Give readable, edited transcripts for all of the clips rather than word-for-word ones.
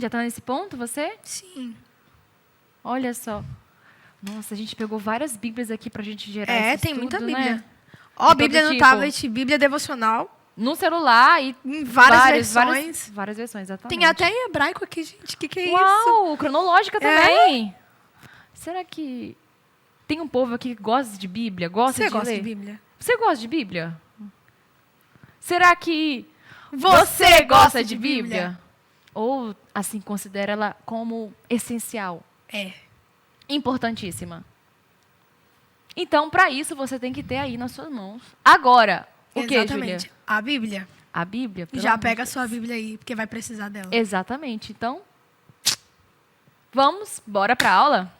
Já tá nesse ponto, você? Sim. Olha só. Nossa, a gente pegou várias bíblias aqui pra gente gerar esse Tem estudo, muita né? Bíblia. Ó, De Bíblia todo no tipo. tablet, Bíblia devocional. No celular e Em várias versões. Várias versões, exatamente. Tem até em hebraico aqui, gente. Que é isso? Uau, cronológica também. Será que tem um povo aqui que gosta de Bíblia? Você gosta ler? de Bíblia? Você gosta de Bíblia? Será que Você gosta de Bíblia? Ou, assim, considera ela como essencial? É. Importantíssima. Então, para isso, você tem que ter aí nas suas mãos. Agora, o que, Exatamente. Júlia? A Bíblia. A Bíblia? Pelo Já amor pega a de sua Deus. Bíblia aí, porque vai precisar dela. Exatamente. Então, bora para a aula?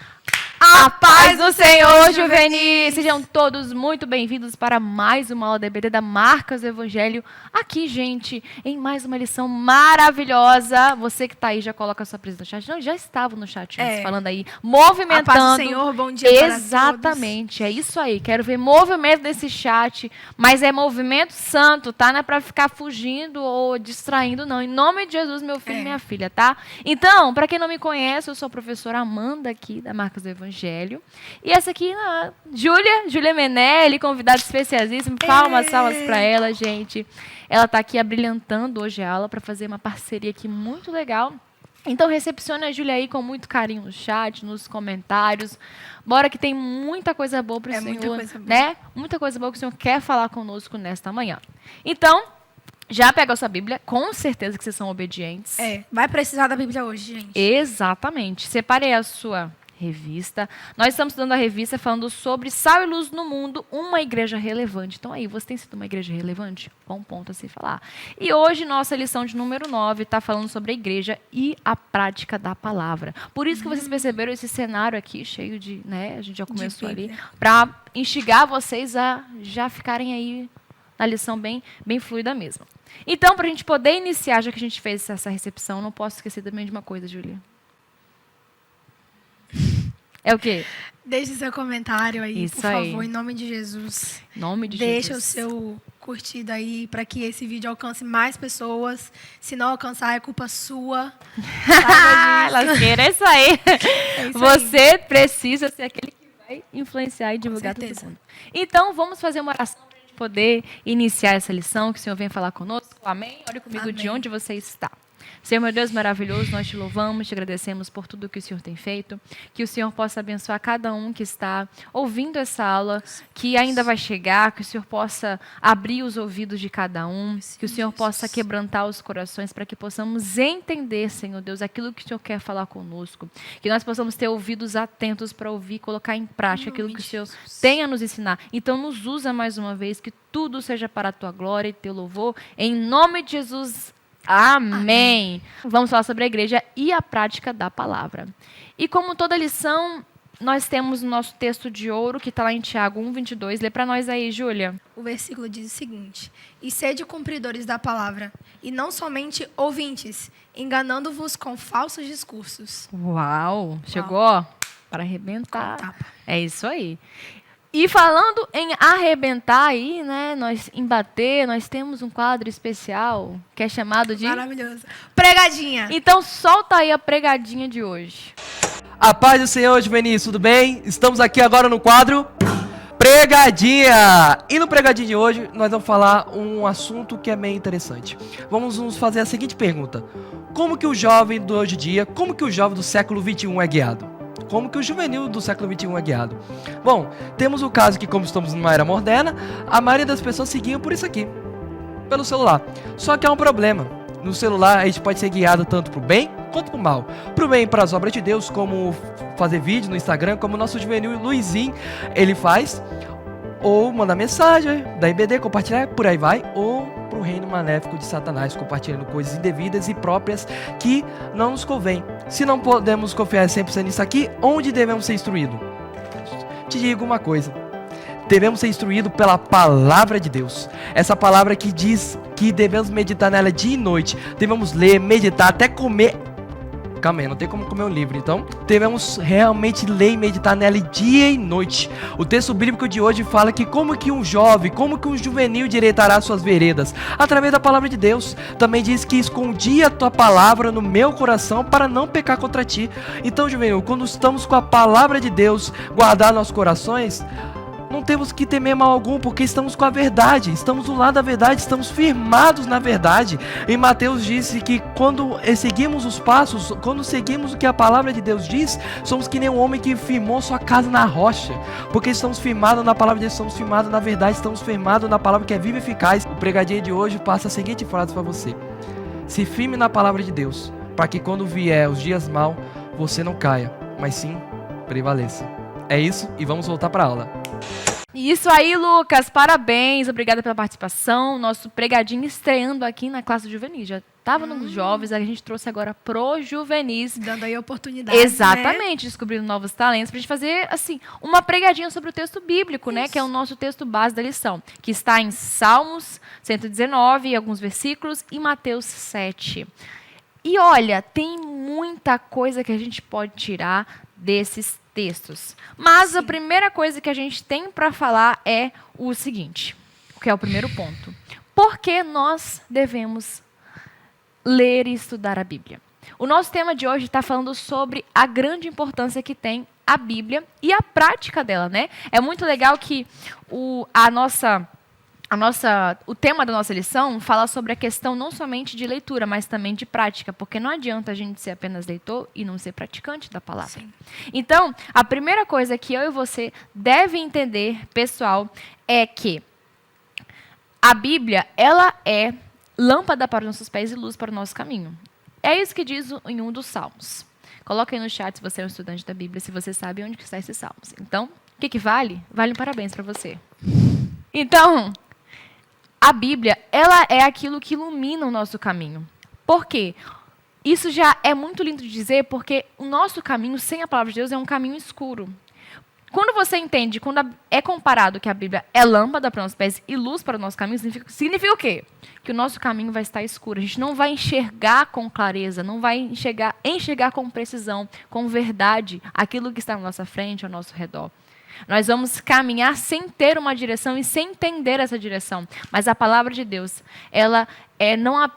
A Paz do Senhor, juvenis! Sejam todos muito bem-vindos para mais uma aula da EBD da Marcas do Evangelho. Aqui, gente, em mais uma lição maravilhosa. Você que está aí, já coloca a sua presença no chat. Não, já estava no chat antes, falando aí, movimentando. A paz do Senhor, bom dia para todos. Exatamente, é isso aí. Quero ver movimento nesse chat, mas é movimento santo, tá? Não é para ficar fugindo ou distraindo, não. Em nome de Jesus, meu filho e minha filha, tá? Então, para quem não me conhece, eu sou a professora Amanda aqui da Marcas do Evangelho. E essa aqui, Júlia Menelli, convidada especialíssima. Palmas para ela, gente. Ela está aqui abrilhantando hoje a aula para fazer uma parceria aqui muito legal. Então, recepcione a Júlia aí com muito carinho no chat, nos comentários. Bora que tem muita coisa boa para o Senhor, muita coisa boa. né? Muita coisa boa que o Senhor quer falar conosco nesta manhã. Então, já pega a sua Bíblia, com certeza que vocês são obedientes. Vai precisar da Bíblia hoje, gente. Exatamente. Separe a sua revista. Nós estamos estudando a revista falando sobre Sal e Luz no Mundo, uma igreja relevante. Então aí, você tem sido uma igreja relevante? Bom ponto a se falar. E hoje, nossa lição de número 9 está falando sobre a igreja e a prática da palavra. Por isso que vocês perceberam esse cenário aqui, cheio de, né, a gente já começou ali, para instigar vocês a já ficarem aí na lição bem fluida mesmo. Então, para a gente poder iniciar, já que a gente fez essa recepção, não posso esquecer também de uma coisa, Júlia. É o quê? Deixe seu comentário aí, Isso por favor, aí. em nome de Jesus. Em nome de Deixa Jesus. o seu curtido aí para que esse vídeo alcance mais pessoas. Se não alcançar, é culpa sua. Lasqueira, é isso aí. Você precisa ser aquele que vai influenciar e divulgar todo mundo. Então, vamos fazer uma oração para a gente poder iniciar essa lição, que o Senhor venha falar conosco. Amém? Olhe comigo de onde você está. Senhor, meu Deus maravilhoso, nós te louvamos, te agradecemos por tudo que o Senhor tem feito, que o Senhor possa abençoar cada um que está ouvindo essa aula, que ainda vai chegar, que o Senhor possa abrir os ouvidos de cada um, que o Senhor possa quebrantar os corações para que possamos entender, Senhor Deus, aquilo que o Senhor quer falar conosco, que nós possamos ter ouvidos atentos para ouvir e colocar em prática aquilo que o Senhor tem a nos ensinar. Então, nos usa mais uma vez, que tudo seja para a tua glória e teu louvor, em nome de Jesus. Amém. Vamos falar sobre a igreja e a prática da palavra. E como toda lição, nós temos o nosso texto de ouro, que está lá em Tiago 1:22. Lê para nós aí, Júlia. O versículo diz o seguinte: E sede cumpridores da palavra, e não somente ouvintes, enganando-vos com falsos discursos. Uau! Chegou para arrebentar. É isso aí. E falando em arrebentar aí, né, em bater, nós temos um quadro especial que é chamado de... Maravilhoso. Pregadinha. Então solta aí a pregadinha de hoje. A paz do Senhor, juvenis, tudo bem? Estamos aqui agora no quadro Pregadinha. E no Pregadinha de hoje, nós vamos falar um assunto que é meio interessante. Vamos nos fazer a seguinte pergunta: como que o jovem do hoje em dia, como que o jovem do século 21 é guiado? Como que o juvenil do século 21 é guiado? Bom, temos o caso que, como estamos numa era moderna, a maioria das pessoas seguiam por isso aqui, pelo celular. Só que há um problema. No celular, a gente pode ser guiado tanto para o bem quanto para o mal. Para o bem, para as obras de Deus, como fazer vídeo no Instagram, como o nosso juvenil Luizinho, ele faz. Ou mandar mensagem da IBD, compartilhar, por aí vai. Ou para o reino maléfico de Satanás, compartilhando coisas indevidas e próprias que não nos convém. Se não podemos confiar 100% nisso aqui, onde devemos ser instruídos? Te digo uma coisa: devemos ser instruídos pela palavra de Deus. Essa palavra que diz que devemos meditar nela dia e noite. Devemos ler, meditar, até comer amém. Não tem como comer um livro. Então, devemos realmente ler e meditar nela dia e noite. O texto bíblico de hoje fala que como que um jovem, como que um juvenil direitará suas veredas? Através da palavra de Deus. Também diz que escondi a tua palavra no meu coração para não pecar contra ti. Então, juvenil, quando estamos com a palavra de Deus guardar nossos corações, não temos que temer mal algum, porque estamos com a verdade, estamos do lado da verdade, estamos firmados na verdade. E Mateus disse que quando seguimos os passos, quando seguimos o que a palavra de Deus diz, somos que nem um homem que firmou sua casa na rocha, porque estamos firmados na palavra de Deus, estamos firmados na verdade, estamos firmados na palavra que é viva e eficaz. O pregadinho de hoje passa a seguinte frase para você: se firme na palavra de Deus, para que quando vier os dias maus, você não caia, mas sim prevaleça. É isso, e vamos voltar para a aula. Isso aí, Lucas, parabéns, obrigada pela participação. Nosso pregadinho estreando aqui na classe juvenil. Já estava nos jovens, a gente trouxe agora pro juvenis. Dando aí oportunidade, exatamente, né? Descobrindo novos talentos, pra gente fazer, assim, uma pregadinha sobre o texto bíblico, né? Que é o nosso texto base da lição, que está em Salmos 119, alguns versículos, e Mateus 7. E olha, tem muita coisa que a gente pode tirar desses textos. Mas a primeira coisa que a gente tem para falar é o seguinte, que é o primeiro ponto. Por que nós devemos ler e estudar a Bíblia? O nosso tema de hoje está falando sobre a grande importância que tem a Bíblia e a prática dela, né? É muito legal que o tema da nossa lição fala sobre a questão não somente de leitura, mas também de prática, porque não adianta a gente ser apenas leitor e não ser praticante da palavra. Sim. Então, a primeira coisa que eu e você devem entender, pessoal, é que a Bíblia, ela é lâmpada para os nossos pés e luz para o nosso caminho. É isso que diz em um dos salmos. Coloca aí no chat se você é um estudante da Bíblia, se você sabe onde está esses salmos. Então, o que vale? Vale um parabéns para você. Então, a Bíblia, ela é aquilo que ilumina o nosso caminho. Por quê? Isso já é muito lindo de dizer, porque o nosso caminho sem a palavra de Deus é um caminho escuro. Quando você entende, quando é comparado que a Bíblia é lâmpada para os nossos pés e luz para o nosso caminho, significa o quê? Que o nosso caminho vai estar escuro. A gente não vai enxergar com clareza, não vai enxergar com precisão, com verdade, aquilo que está na nossa frente, ao nosso redor. Nós vamos caminhar sem ter uma direção e sem entender essa direção. Mas a palavra de Deus, ela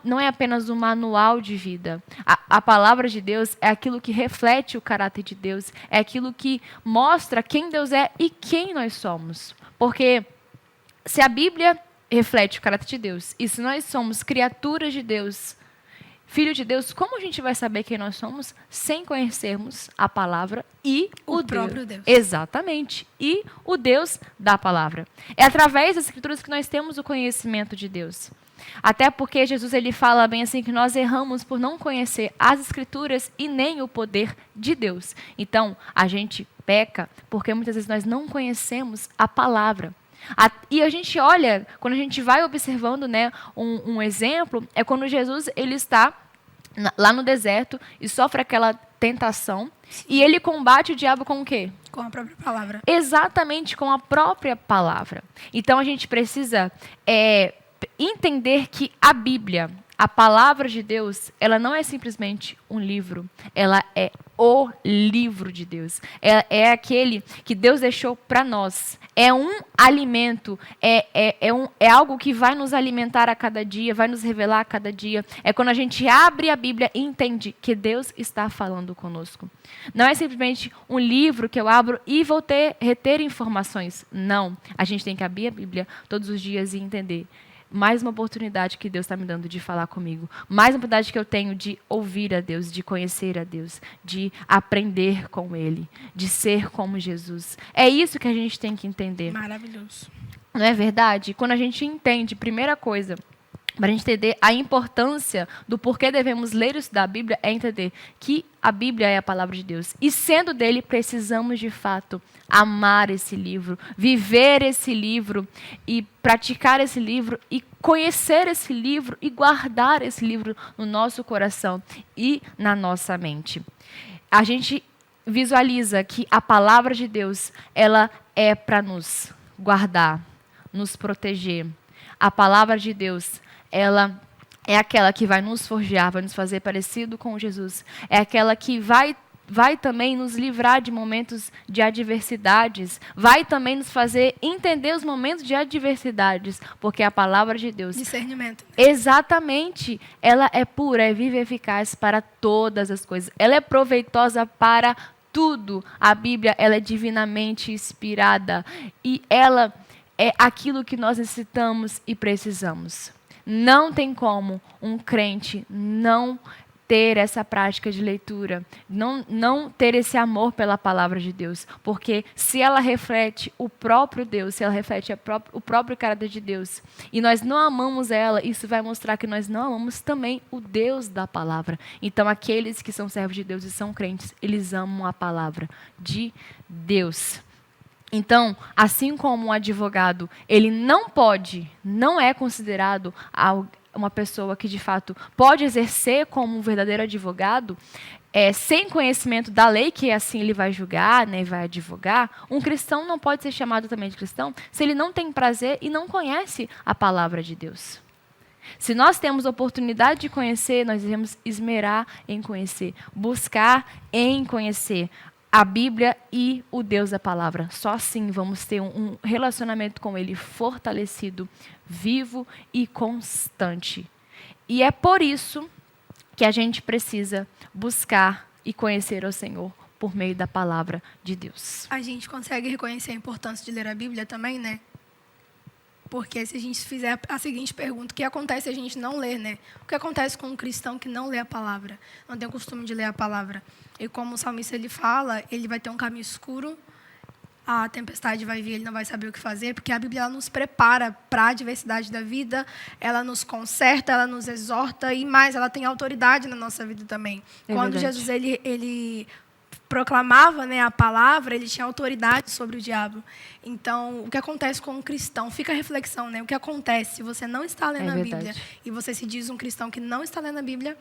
não é apenas um manual de vida. A palavra de Deus é aquilo que reflete o caráter de Deus, é aquilo que mostra quem Deus é e quem nós somos. Porque se a Bíblia reflete o caráter de Deus, e se nós somos criaturas de Deus, filho de Deus, como a gente vai saber quem nós somos sem conhecermos a palavra e o próprio Deus? Exatamente. E o Deus da palavra. É através das Escrituras que nós temos o conhecimento de Deus. Até porque Jesus ele fala bem assim que nós erramos por não conhecer as Escrituras e nem o poder de Deus. Então, a gente peca porque muitas vezes nós não conhecemos a palavra. E a gente olha, quando a gente vai observando, né, um exemplo, é quando Jesus ele está lá no deserto e sofre aquela tentação. Sim. E ele combate o diabo com o quê? Com a própria palavra. Exatamente, com a própria palavra. Então a gente precisa entender que a Bíblia, a palavra de Deus, ela não é simplesmente um livro, ela é o livro de Deus. É aquele que Deus deixou para nós. É um alimento, é algo que vai nos alimentar a cada dia, vai nos revelar a cada dia. É quando a gente abre a Bíblia e entende que Deus está falando conosco. Não é simplesmente um livro que eu abro e vou reter informações. Não, a gente tem que abrir a Bíblia todos os dias e entender. Mais uma oportunidade que Deus está me dando de falar comigo. Mais uma oportunidade que eu tenho de ouvir a Deus, de conhecer a Deus, de aprender com Ele, de ser como Jesus. É isso que a gente tem que entender. Maravilhoso. Não é verdade? Quando a gente entende, primeira coisa, para a gente entender a importância do porquê devemos ler e estudar a Bíblia, é entender que a Bíblia é a palavra de Deus. E sendo dele, precisamos de fato amar esse livro, viver esse livro e praticar esse livro e conhecer esse livro e guardar esse livro no nosso coração e na nossa mente. A gente visualiza que a palavra de Deus, ela é para nos guardar, nos proteger. A palavra de Deus, ela é aquela que vai nos forjar, vai nos fazer parecido com Jesus. É aquela que vai também nos livrar de momentos de adversidades, vai também nos fazer entender os momentos de adversidades, porque a palavra de Deus... Discernimento. Exatamente. Ela é pura, é viva e eficaz para todas as coisas. Ela é proveitosa para tudo. A Bíblia, ela é divinamente inspirada e ela é aquilo que nós necessitamos e precisamos. Não tem como um crente não ter essa prática de leitura, não ter esse amor pela palavra de Deus, porque se ela reflete o próprio Deus, se ela reflete o próprio caráter de Deus, e nós não amamos ela, isso vai mostrar que nós não amamos também o Deus da palavra. Então, aqueles que são servos de Deus e são crentes, eles amam a palavra de Deus. Então, assim como um advogado, ele não é considerado uma pessoa que, de fato, pode exercer como um verdadeiro advogado, sem conhecimento da lei, que assim ele vai julgar, né, vai advogar. Um cristão não pode ser chamado também de cristão se ele não tem prazer e não conhece a palavra de Deus. Se nós temos oportunidade de conhecer, nós devemos esmerar em conhecer, buscar em conhecer a Bíblia e o Deus da palavra. Só assim vamos ter um relacionamento com Ele fortalecido, vivo e constante. E é por isso que a gente precisa buscar e conhecer o Senhor por meio da palavra de Deus. A gente consegue reconhecer a importância de ler a Bíblia também, né? Porque se a gente fizer a seguinte pergunta, o que acontece se a gente não ler, né? O que acontece com um cristão que não lê a palavra, não tem o costume de ler a palavra? E como o salmista ele fala, ele vai ter um caminho escuro, a tempestade vai vir, ele não vai saber o que fazer, porque a Bíblia ela nos prepara para a adversidade da vida, ela nos conserta, ela nos exorta e mais, ela tem autoridade na nossa vida também. Quando Jesus ele proclamava, né, a palavra, ele tinha autoridade sobre o diabo. Então, o que acontece com um cristão? Fica a reflexão, né? O que acontece se você não está lendo a Bíblia e você se diz um cristão que não está lendo a Bíblia?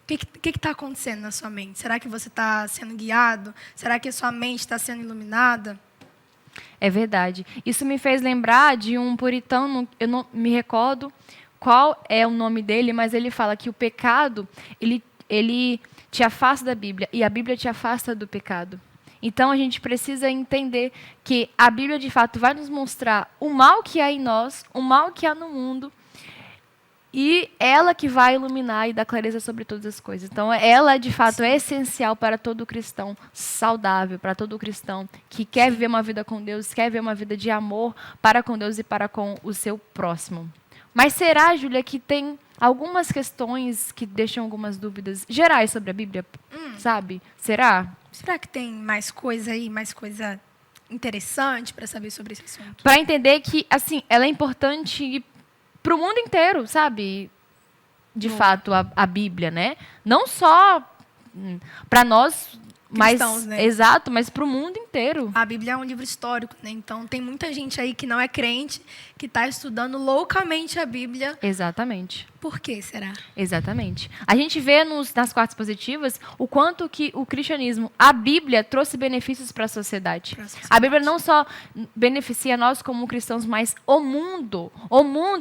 O que está acontecendo na sua mente? Será que você está sendo guiado? Será que a sua mente está sendo iluminada? É verdade. Isso me fez lembrar de um puritano, eu não me recordo qual é o nome dele, mas ele fala que o pecado, ele te afasta da Bíblia e a Bíblia te afasta do pecado. Então, a gente precisa entender que a Bíblia, de fato, vai nos mostrar o mal que há em nós, o mal que há no mundo, e ela que vai iluminar e dar clareza sobre todas as coisas. Então, ela, de fato, é essencial para todo cristão saudável, para todo cristão que quer viver uma vida com Deus, quer viver uma vida de amor para com Deus e para com o seu próximo. Mas será, Júlia, que tem algumas questões que deixam algumas dúvidas gerais sobre a Bíblia, sabe? Será? Será que tem mais coisa aí, mais coisa interessante para saber sobre esse assunto? Para entender que, assim, ela é importante para o mundo inteiro, sabe? De fato, a Bíblia, né? Não só para nós cristãos, né? Exato, mas para o mundo inteiro. A Bíblia é um livro histórico, né? Então, tem muita gente aí que não é crente, que está estudando loucamente a Bíblia. Exatamente. Por que será? Exatamente. A gente vê nas quartas positivas o quanto que o cristianismo, a Bíblia, trouxe benefícios para a sociedade. A Bíblia não só beneficia nós como cristãos, mas o mundo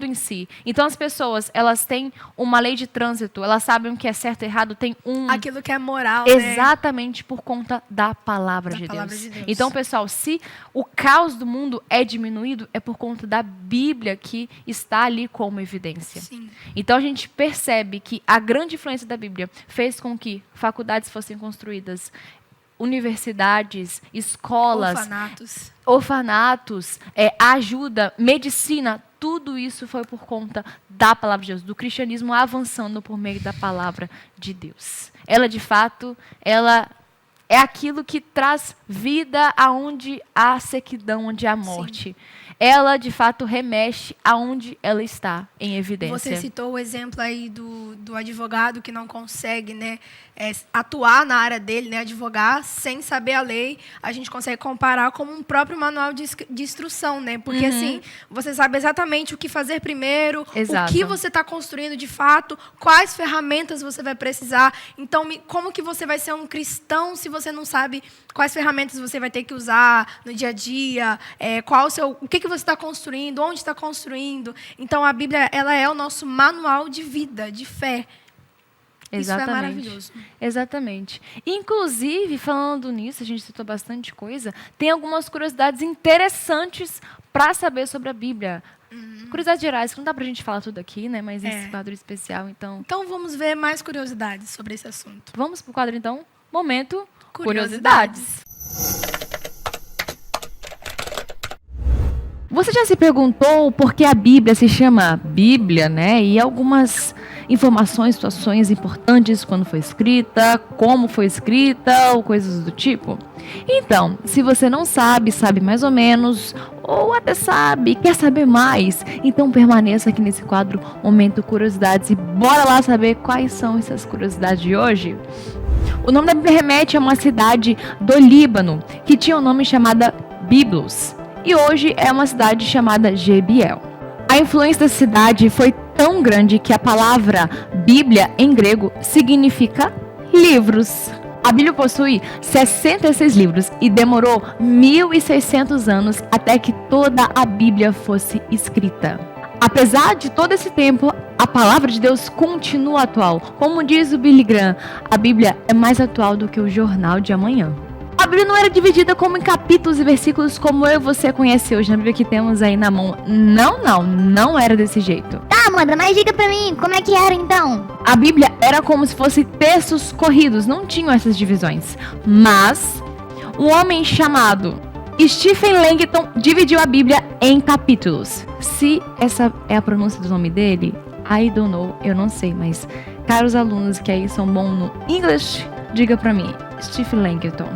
em si. Então, as pessoas, elas têm uma lei de trânsito, elas sabem o que é certo e errado, tem aquilo que é moral, exatamente, né? Por conta da palavra de Deus. Então, pessoal, se o caos do mundo é diminuído, é por conta da Bíblia que está ali como evidência. Sim. Então, a gente percebe que a grande influência da Bíblia fez com que faculdades fossem construídas, universidades, escolas, orfanatos, ajuda, medicina, tudo isso foi por conta da palavra de Deus, do cristianismo avançando por meio da palavra de Deus. Ela, de fato, ela é aquilo que traz vida aonde há sequidão, onde há morte. Sim. Ela, de fato, remexe aonde ela está em evidência. Você citou o exemplo aí do advogado que não consegue, né, atuar na área dele, né, advogar, sem saber a lei. A gente consegue comparar como um próprio manual de instrução, né? Porque, assim, você sabe exatamente o que fazer primeiro, o que você está construindo de fato, quais ferramentas você vai precisar. Então, como que você vai ser um cristão se você não sabe quais ferramentas você vai ter que usar no dia a dia, o que você está construindo, onde está construindo. Então, a Bíblia, ela é o nosso manual de vida, de fé. Exatamente. Isso é maravilhoso. Exatamente. Inclusive, falando nisso, a gente citou bastante coisa, tem algumas curiosidades interessantes para saber sobre a Bíblia. Curiosidades gerais, que não dá pra gente falar tudo aqui, né? Mas esse quadro especial, então... Então, vamos ver mais curiosidades sobre esse assunto. Vamos pro quadro, então? Momento Curiosidades. Você já se perguntou por que a Bíblia se chama Bíblia, né? E algumas informações, situações importantes quando foi escrita, como foi escrita, ou coisas do tipo? Então, se você não sabe, sabe mais ou menos, ou até sabe, quer saber mais, então permaneça aqui nesse quadro Momento Curiosidades e bora lá saber quais são essas curiosidades de hoje. O nome da Bíblia remete a uma cidade do Líbano, que tinha um nome chamada Byblos, e hoje é uma cidade chamada Jebiel. A influência da cidade foi tão grande que a palavra Bíblia em grego significa livros. A Bíblia possui 66 livros e demorou 1.600 anos até que toda a Bíblia fosse escrita. Apesar de todo esse tempo, a palavra de Deus continua atual. Como diz o Billy Graham, a Bíblia é mais atual do que o jornal de amanhã. A Bíblia não era dividida como em capítulos e versículos como eu e você conhece hoje na Bíblia que temos aí na mão. Não era desse jeito. Tá, Amanda, mas diga pra mim, como é que era então? A Bíblia era como se fossem textos corridos, não tinham essas divisões. Mas um homem chamado Stephen Langton dividiu a Bíblia em capítulos. Se essa é a pronúncia do nome dele, I don't know, eu não sei, mas caros alunos que aí são bons no English, diga pra mim, Stephen Langton.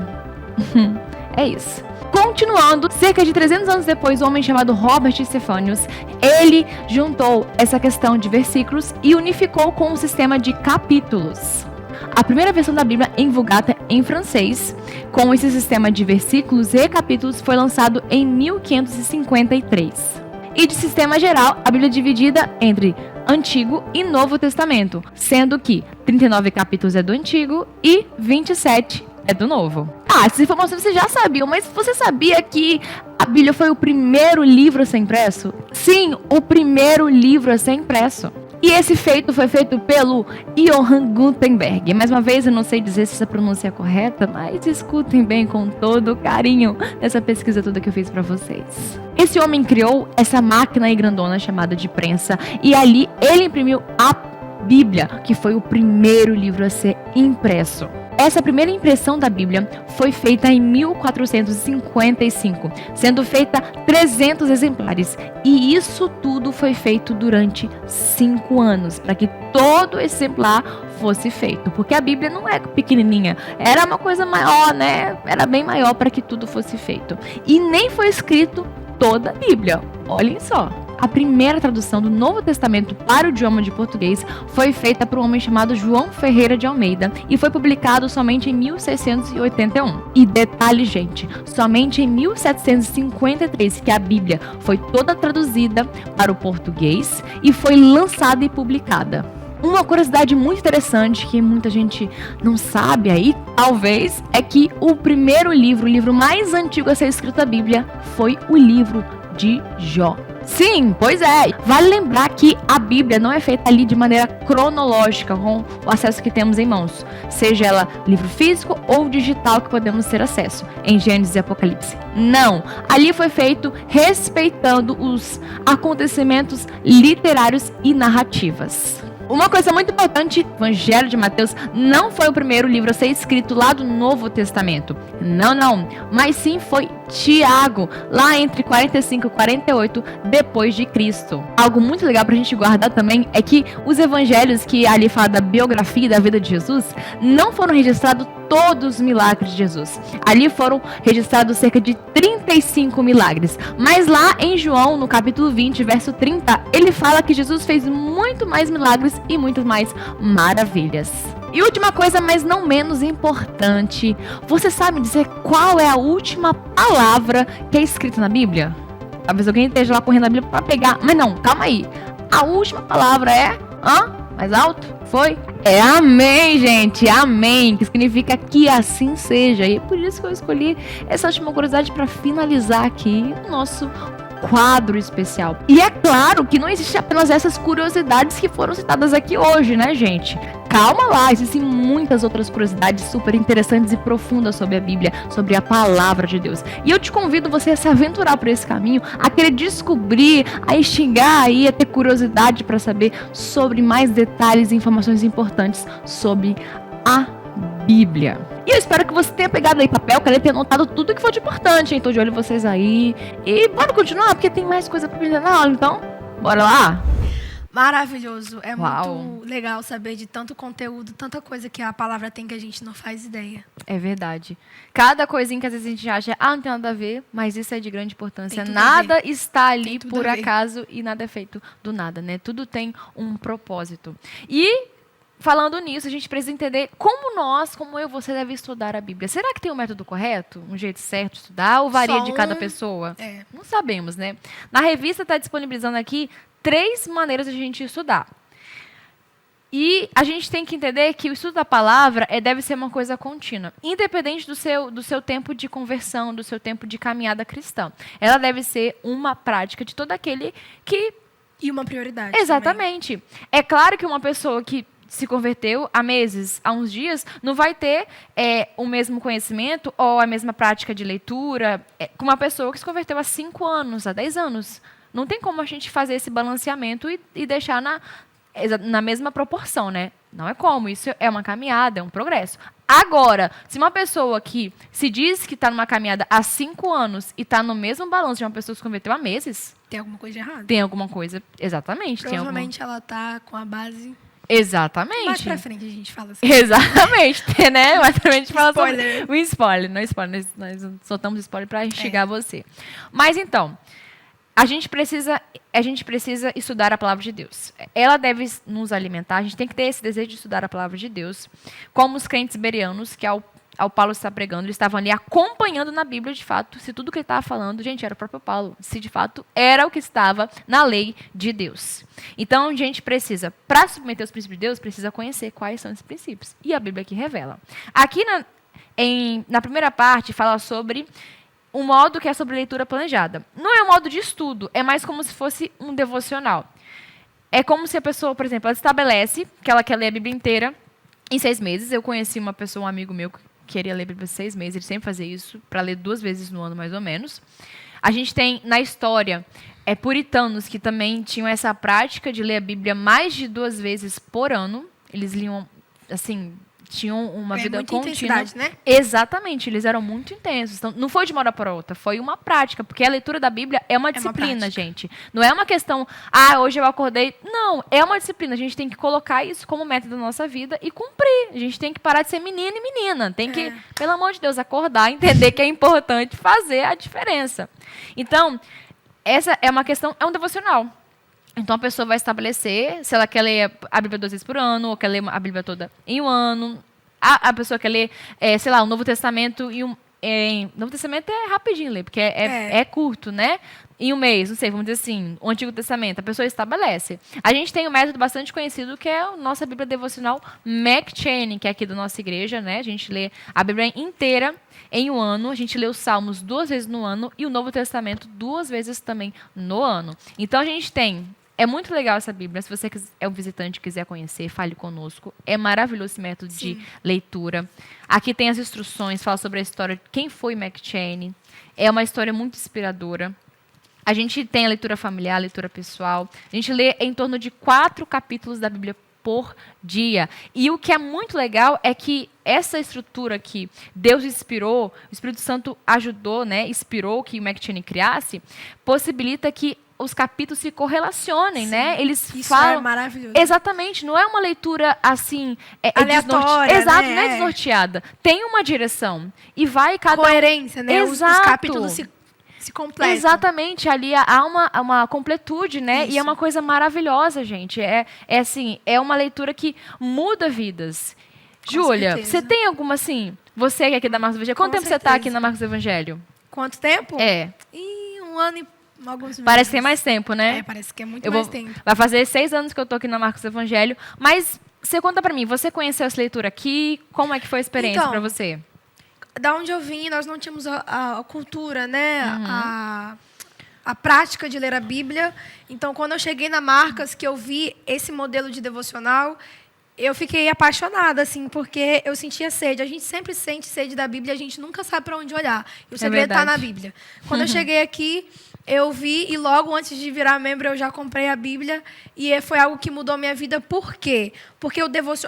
É isso. Continuando, cerca de 300 anos depois, um homem chamado Robert Stephanius, ele juntou essa questão de versículos e unificou com um sistema de capítulos. A primeira versão da Bíblia em Vulgata em francês, com esse sistema de versículos e capítulos, foi lançado em 1553. E de sistema geral, a Bíblia é dividida entre Antigo e Novo Testamento, sendo que 39 capítulos é do Antigo e 27 é do Novo. Essas informações você já sabia, mas você sabia que a Bíblia foi o primeiro livro a ser impresso? Sim, o primeiro livro a ser impresso. E esse feito foi feito pelo Johann Gutenberg. Mais uma vez, eu não sei dizer se essa pronúncia é correta, mas escutem bem com todo o carinho dessa pesquisa toda que eu fiz para vocês. Esse homem criou essa máquina aí grandona chamada de prensa e ali ele imprimiu a Bíblia, que foi o primeiro livro a ser impresso. Essa primeira impressão da Bíblia foi feita em 1455, sendo feita 300 exemplares. E isso tudo foi feito durante 5 anos, para que todo exemplar fosse feito. Porque a Bíblia não é pequenininha, era uma coisa maior, né? Era bem maior para que tudo fosse feito. E nem foi escrito toda a Bíblia, olhem só. A primeira tradução do Novo Testamento para o idioma de português foi feita por um homem chamado João Ferreira de Almeida e foi publicado somente em 1681. E detalhe, gente, somente em 1753 que a Bíblia foi toda traduzida para o português e foi lançada e publicada. Uma curiosidade muito interessante que muita gente não sabe aí, talvez, é que o primeiro livro, o livro mais antigo a ser escrito da Bíblia, foi o livro de Jó. Sim, pois é. Vale lembrar que a Bíblia não é feita ali de maneira cronológica, com o acesso que temos em mãos. Seja ela livro físico ou digital que podemos ter acesso, em Gênesis e Apocalipse. Não, ali foi feito respeitando os acontecimentos literários e narrativas. Uma coisa muito importante, o Evangelho de Mateus não foi o primeiro livro a ser escrito lá do Novo Testamento. Não, mas sim foi Tiago, lá entre 45 e 48 depois de Cristo. Algo muito legal pra gente guardar também é que os evangelhos que ali falam da biografia e da vida de Jesus, não foram registrados todos os milagres de Jesus. Ali foram registrados cerca de 35 milagres. Mas lá em João, no capítulo 20, verso 30, ele fala que Jesus fez muito mais milagres e muitas mais maravilhas. E última coisa, mas não menos importante, você sabe dizer qual é a última palavra que é escrita na Bíblia? Talvez alguém esteja lá correndo na Bíblia para pegar, mas não, calma aí. A última palavra é Mais alto? Foi? É amém, gente. Amém. Que significa que assim seja. E é por isso que eu escolhi essa última curiosidade para finalizar aqui o nosso quadro especial. E é claro que não existe apenas essas curiosidades que foram citadas aqui hoje, né, gente? Calma lá, existem muitas outras curiosidades super interessantes e profundas sobre a Bíblia, sobre a palavra de Deus. E eu te convido você a se aventurar por esse caminho, a querer descobrir, a instigar aí, a ter curiosidade para saber sobre mais detalhes e informações importantes sobre a Bíblia. E eu espero que você tenha pegado aí papel, caneta e anotado tudo que foi de importante, hein? Tô de olho em vocês aí. E bora continuar, porque tem mais coisa pra aprender na aula, então bora lá? Maravilhoso. É Uau. muito legal saber de tanto conteúdo, tanta coisa que a palavra tem que a gente não faz ideia. É verdade. Cada coisinha que às vezes a gente acha, não tem nada a ver, mas isso é de grande importância. Tem tudo a Nada ver. está ali Tem tudo por a ver. acaso e nada é feito do nada, né? Tudo tem um propósito. E falando nisso, a gente precisa entender como eu, você deve estudar a Bíblia. Será que tem um método correto? Um jeito certo de estudar? Ou varia Só de cada um- pessoa? É. Não sabemos, né? Na revista está disponibilizando aqui 3 maneiras de a gente estudar. E a gente tem que entender que o estudo da palavra deve ser uma coisa contínua, independente do seu tempo de conversão, do seu tempo de caminhada cristã. Ela deve ser uma prática de todo aquele que... E uma prioridade. Exatamente. É claro que uma pessoa que se converteu há meses, há uns dias, não vai ter o mesmo conhecimento ou a mesma prática de leitura que uma pessoa que se converteu há 5 anos, há 10 anos. Não tem como a gente fazer esse balanceamento e deixar na mesma proporção, né? Não é como. Isso é uma caminhada, é um progresso. Agora, se uma pessoa que se diz que está numa caminhada há 5 anos e está no mesmo balanço de uma pessoa que se converteu há meses, Tem alguma coisa de errado. tem alguma coisa... Exatamente. Provavelmente ela tá com a base... Exatamente. Mais pra frente a gente fala assim. Exatamente, né? Mas também a gente fala Spoiler. sobre o spoiler. Não é spoiler, nós soltamos spoiler para instigar você. Mas então, a gente precisa estudar a palavra de Deus. Ela deve nos alimentar, a gente tem que ter esse desejo de estudar a palavra de Deus, como os crentes bereanos, que ao Paulo estar pregando, eles estavam ali acompanhando na Bíblia, de fato, se tudo que ele estava falando, gente, era o próprio Paulo, se de fato era o que estava na lei de Deus. Então, a gente precisa, para submeter os princípios de Deus, precisa conhecer quais são esses princípios. E a Bíblia aqui revela. Aqui na primeira parte, fala sobre um modo que é sobre leitura planejada. Não é um modo de estudo, é mais como se fosse um devocional. É como se a pessoa, por exemplo, ela estabelece que ela quer ler a Bíblia inteira em 6 meses. Eu conheci uma pessoa, um amigo meu, que queria ler a Bíblia em 6 meses. Ele sempre fazia isso, para ler 2 vezes no ano, mais ou menos. A gente tem, na história, puritanos que também tinham essa prática de ler a Bíblia mais de 2 vezes por ano. Eles liam, assim... tinham uma vida muita contínua. intensidade, né? Exatamente, eles eram muito intensos. Então, não foi de uma hora para outra, foi uma prática, porque a leitura da Bíblia é uma disciplina, prática. gente. Não é uma questão, hoje eu acordei. Não, é uma disciplina. A gente tem que colocar isso como meta da nossa vida e cumprir. A gente tem que parar de ser menino e menina. Tem que, pelo amor de Deus, acordar, entender que é importante fazer a diferença. Então, essa é uma questão, é um devocional. Então, a pessoa vai estabelecer se ela quer ler a Bíblia 2 vezes por ano, ou quer ler a Bíblia toda em um ano. A pessoa quer ler, sei lá, o Novo Testamento Novo Testamento é rapidinho ler, porque é curto, né? Em um mês, não sei, vamos dizer assim, o Antigo Testamento, a pessoa estabelece. A gente tem um método bastante conhecido, que é a nossa Bíblia devocional McChain, que é aqui da nossa igreja, né? A gente lê a Bíblia inteira em um ano, a gente lê os Salmos 2 vezes no ano e o Novo Testamento 2 vezes também no ano. Então, a gente tem... É muito legal essa Bíblia. Se você é um visitante e quiser conhecer, fale conosco. É maravilhoso esse método de leitura. Aqui tem as instruções, fala sobre a história de quem foi McChain. É uma história muito inspiradora. A gente tem a leitura familiar, a leitura pessoal. A gente lê em torno de 4 capítulos da Bíblia por dia. E o que é muito legal é que essa estrutura que Deus inspirou, o Espírito Santo ajudou, né, inspirou que o McChain criasse, possibilita que os capítulos se correlacionem, né? Eles Isso falam... é maravilhoso. Exatamente, não é uma leitura assim... aleatória, Exato, né? não é desnorteada. Tem uma direção. E vai cada... Coerência, né? Os Exato. capítulos se completam. Exatamente, ali há uma completude, né? Isso. E é uma coisa maravilhosa, gente. Assim, é uma leitura que muda vidas. Com Júlia, certeza. você tem alguma, assim... Você que é aqui da Marcos Evangelho, quanto Com tempo você está aqui certeza. na Marcos Evangelho? Quanto tempo? É. Em 1 ano e Alguns Parece meses. que tem mais tempo, né? Parece que é muito mais tempo. Vai fazer 6 anos que eu tô aqui na Marcos Evangelho. Mas você conta pra mim, você conheceu essa leitura aqui? Como é que foi a experiência Então, pra você? Da onde eu vim, nós não tínhamos a cultura, né? A prática de ler a Bíblia. Então, quando eu cheguei na Marcas, que eu vi esse modelo de devocional, eu fiquei apaixonada, assim, porque eu sentia sede. A gente sempre sente sede da Bíblia, a gente nunca sabe para onde olhar. E o segredo está na Bíblia. Quando eu cheguei aqui, eu vi, e logo antes de virar membro, eu já comprei a Bíblia, e foi algo que mudou a minha vida. Por quê? Porque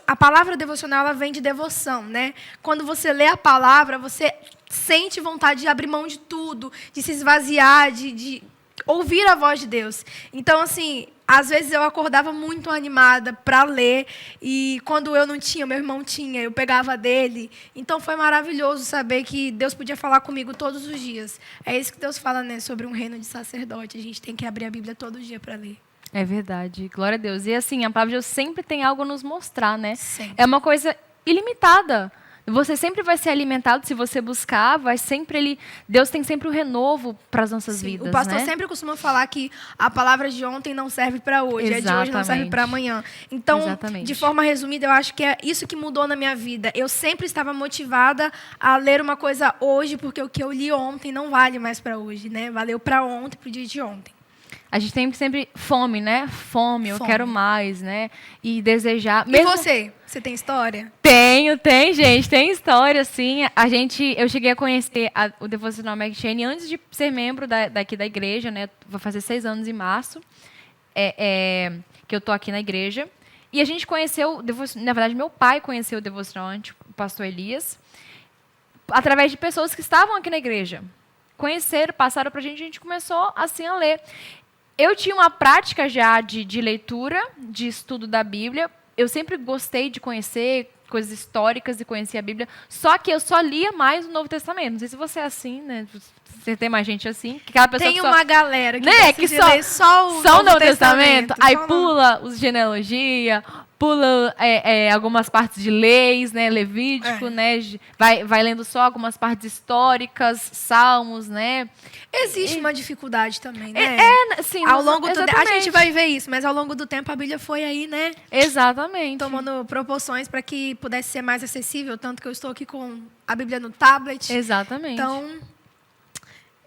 a palavra devocional, ela vem de devoção, né? Quando você lê a palavra, você sente vontade de abrir mão de tudo, de se esvaziar, de ouvir a voz de Deus. Então, assim, às vezes eu acordava muito animada para ler, e quando eu não tinha, meu irmão tinha, eu pegava dele. Então, foi maravilhoso saber que Deus podia falar comigo todos os dias. É isso que Deus fala, né, sobre um reino de sacerdote. A gente tem que abrir a Bíblia todo dia para ler. É verdade, glória a Deus. E assim, a palavra de Deus sempre tem algo a nos mostrar, né? Sempre. É uma coisa ilimitada. Você sempre vai ser alimentado se você buscar, Deus tem sempre um renovo para as nossas vidas, o pastor né? sempre costuma falar que a palavra de ontem não serve para hoje, a de hoje não serve para amanhã. Então, de forma resumida, eu acho que é isso que mudou na minha vida. Eu sempre estava motivada a ler uma coisa hoje, porque o que eu li ontem não vale mais para hoje, né? Valeu para ontem, para o dia de ontem. A gente tem sempre fome, né? Fome, eu quero mais, né? E desejar. E você? Você tem história? Tem, gente. Tem história, sim. Eu cheguei a conhecer o Devocional McShane antes de ser membro daqui da igreja, né? Vai fazer 6 anos em março que eu tô aqui na igreja. E a gente conheceu, na verdade, meu pai conheceu o Devocional antes, o pastor Elias, através de pessoas que estavam aqui na igreja. Conheceram, passaram pra gente, a gente começou assim a ler. Eu tinha uma prática já de leitura, de estudo da Bíblia. Eu sempre gostei de conhecer coisas históricas e conhecer a Bíblia. Só que eu só lia mais o Novo Testamento. Não sei se você é assim, né? Você tem mais gente assim. Que aquela pessoa tem uma galera que, né? que só o Novo Testamento. Aí pula os genealogia, pula algumas partes de leis, né? Levítico, né? Vai lendo só algumas partes históricas, salmos, né? Existe uma dificuldade também, né? Sim, ao longo do tempo, a gente vai ver isso, mas ao longo do tempo a Bíblia foi aí, né? Exatamente. Tomando proporções para que pudesse ser mais acessível, tanto que eu estou aqui com a Bíblia no tablet. Exatamente. Então,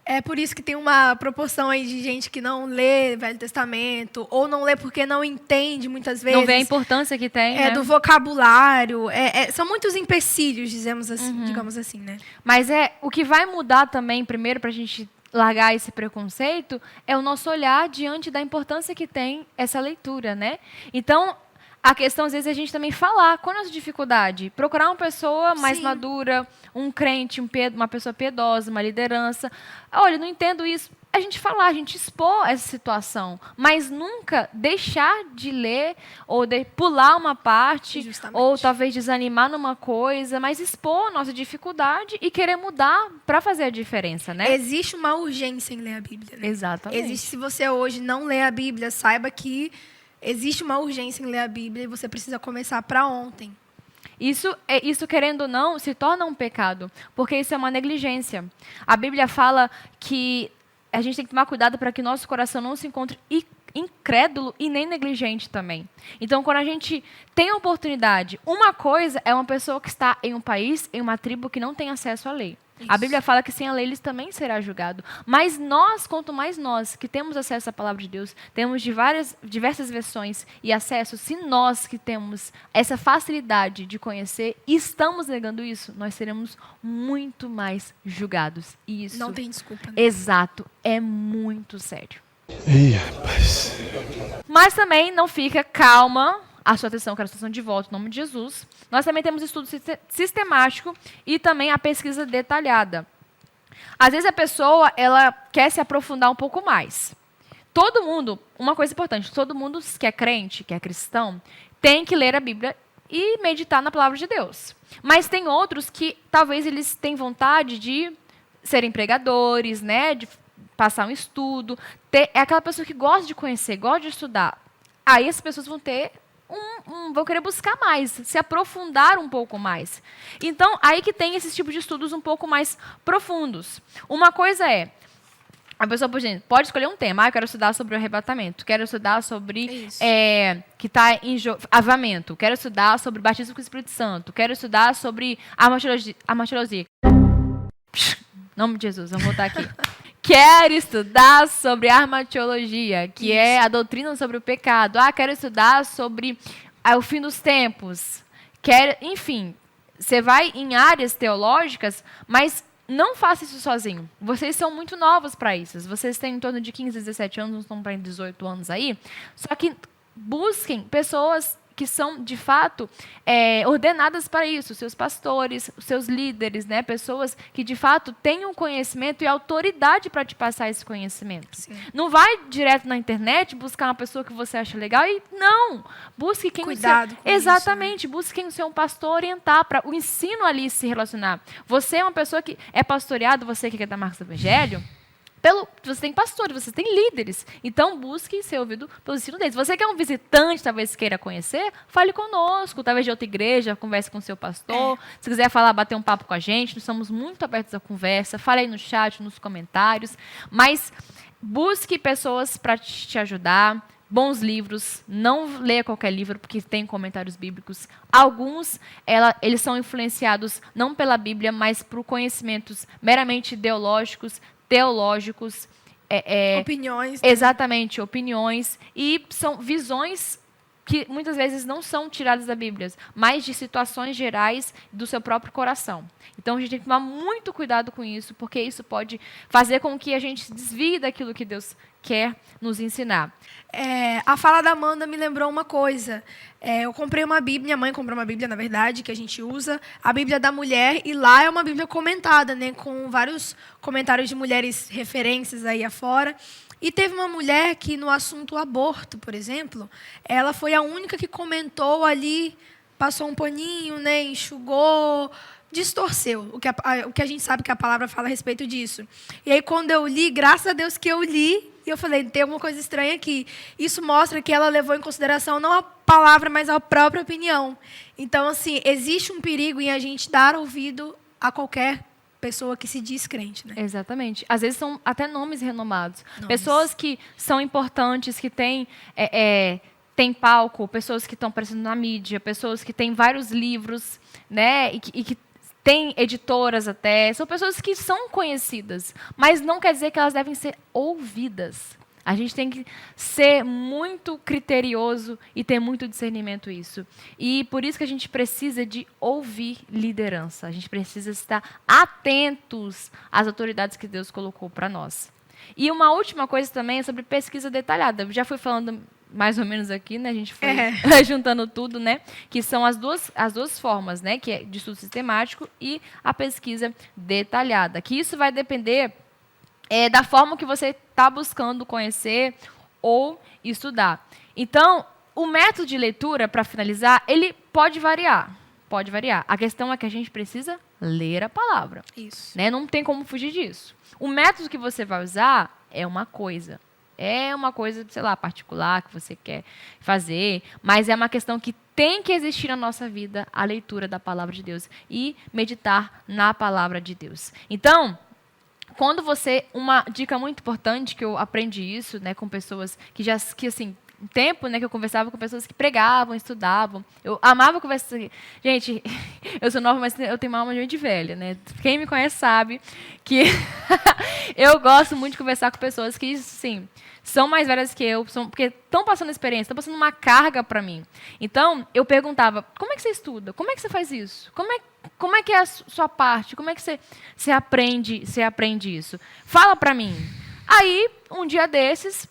é por isso que tem uma proporção aí de gente que não lê Velho Testamento, ou não lê porque não entende muitas vezes. Não vê a importância que tem, né? Do vocabulário. São muitos empecilhos, digamos assim, né? Mas o que vai mudar também, primeiro, para a gente largar esse preconceito, é o nosso olhar diante da importância que tem essa leitura, né? Então, a questão, às vezes, é a gente também falar com a nossa dificuldade. Procurar uma pessoa mais madura, um crente, uma pessoa piedosa, uma liderança. Olha, não entendo isso. A gente falar, a gente expor essa situação. Mas nunca deixar de ler ou de pular uma parte. Justamente. Ou talvez desanimar numa coisa, mas expor a nossa dificuldade e querer mudar para fazer a diferença, né? Existe uma urgência em ler a Bíblia, né? Exatamente. Se você hoje não lê a Bíblia, saiba que existe uma urgência em ler a Bíblia e você precisa começar para ontem. Isso, querendo ou não, se torna um pecado, porque isso é uma negligência. A Bíblia fala que a gente tem que tomar cuidado para que nosso coração não se encontre incrédulo e nem negligente também. Então, quando a gente tem a oportunidade, uma coisa é uma pessoa que está em um país, em uma tribo que não tem acesso à lei. Isso. A Bíblia fala que sem a lei eles também será julgado. Mas quanto mais nós que temos acesso à palavra de Deus, temos diversas versões e acesso, se nós que temos essa facilidade de conhecer e estamos negando isso, nós seremos muito mais julgados. E isso, não tem desculpa, né? Exato, é muito sério. Ih, rapaz. Mas também não fica calma. A sua atenção, quero a atenção de volta, em nome de Jesus. Nós também temos estudo sistemático e também a pesquisa detalhada. Às vezes a pessoa ela quer se aprofundar um pouco mais. Todo mundo, uma coisa importante, todo mundo que é crente, que é cristão, tem que ler a Bíblia e meditar na palavra de Deus. Mas tem outros que talvez eles tenham vontade de serem pregadores, né, de passar um estudo. É aquela pessoa que gosta de conhecer, gosta de estudar. Aí as pessoas vão ter vão querer buscar mais, se aprofundar um pouco mais. Então, aí que tem esses tipos de estudos um pouco mais profundos. Uma coisa é, A pessoa pode escolher um tema. Eu quero estudar sobre o arrebatamento. Quero estudar sobre que está em avamento. Quero estudar sobre batismo com o Espírito Santo. Quero estudar sobre martirologia. Nome de Jesus, vamos voltar aqui. Quero estudar sobre armatiologia, que é a doutrina sobre o pecado. Quero estudar sobre o fim dos tempos. Enfim, você vai em áreas teológicas, mas não faça isso sozinho. Vocês são muito novos para isso. Vocês têm em torno de 15, 17 anos, não estão para 18 anos aí. Só que busquem pessoas que são, de fato, ordenadas para isso. Seus pastores, seus líderes, né? Pessoas que, de fato, tenham conhecimento e autoridade para te passar esse conhecimento. Sim. Não vai direto na internet buscar uma pessoa que você acha legal e não. Busque quem... Cuidado com exatamente. Isso, né? Busque quem o seu pastor orientar para o ensino ali se relacionar. Você é uma pessoa que é pastoreado, você que é da Marcos Evangelho, você tem pastores, você tem líderes. Então, busque ser ouvido pelo ensino deles. Você que é um visitante, talvez queira conhecer, fale conosco. Talvez de outra igreja, converse com o seu pastor. Se quiser falar, bater um papo com a gente, nós estamos muito abertos à conversa. Fale aí no chat, nos comentários. Mas busque pessoas para te ajudar. Bons livros. Não leia qualquer livro, porque tem comentários bíblicos. Alguns, eles são influenciados não pela Bíblia, mas por conhecimentos meramente ideológicos, teológicos, opiniões. Né? Exatamente, opiniões. E são visões que muitas vezes não são tiradas da Bíblia, mas de situações gerais do seu próprio coração. Então, a gente tem que tomar muito cuidado com isso, porque isso pode fazer com que a gente se desvie daquilo que Deus quer nos ensinar. A fala da Amanda me lembrou uma coisa. Eu comprei uma Bíblia, minha mãe comprou uma Bíblia, na verdade, que a gente usa, a Bíblia da Mulher, e lá é uma Bíblia comentada, né, com vários comentários de mulheres referências aí afora. E teve uma mulher que, no assunto aborto, por exemplo, ela foi a única que comentou ali, passou um paninho, né, enxugou, distorceu o que a gente sabe que a palavra fala a respeito disso. E aí, quando eu li, graças a Deus que eu li, e eu falei, tem alguma coisa estranha aqui. Isso mostra que ela levou em consideração não a palavra, mas a própria opinião. Então, assim, existe um perigo em a gente dar ouvido a qualquer pessoa que se diz crente, né? Exatamente. Às vezes são até nomes renomados. Pessoas que são importantes, que têm palco, pessoas que estão aparecendo na mídia, pessoas que têm vários livros, né? E que tem editoras até, são pessoas que são conhecidas, mas não quer dizer que elas devem ser ouvidas. A gente tem que ser muito criterioso e ter muito discernimento isso. E por isso que a gente precisa de ouvir liderança. A gente precisa estar atentos às autoridades que Deus colocou para nós. E uma última coisa também é sobre pesquisa detalhada. Eu já fui falando mais ou menos aqui, né? A gente foi juntando tudo, né? Que são as duas formas, né? Que é de estudo sistemático e a pesquisa detalhada. Que isso vai depender da forma que você está buscando conhecer ou estudar. Então, o método de leitura, para finalizar, ele pode variar. Pode variar. A questão é que a gente precisa ler a palavra. Isso. Né? Não tem como fugir disso. O método que você vai usar é uma coisa. É uma coisa, sei lá, particular que você quer fazer, mas é uma questão que tem que existir na nossa vida, a leitura da palavra de Deus e meditar na palavra de Deus. Então, uma dica muito importante que eu aprendi isso, né, com pessoas que assim, um tempo, né, que eu conversava com pessoas que pregavam, estudavam. Eu amava conversar. Gente, eu sou nova, mas eu tenho uma alma de gente velha, né? Quem me conhece sabe que eu gosto muito de conversar com pessoas que, sim, são mais velhas que eu, porque estão passando experiência, estão passando uma carga para mim. Então, eu perguntava, como é que você estuda? Como é que você faz isso? Como é que é a sua parte? Como é que você aprende isso? Fala para mim. Aí, um dia desses,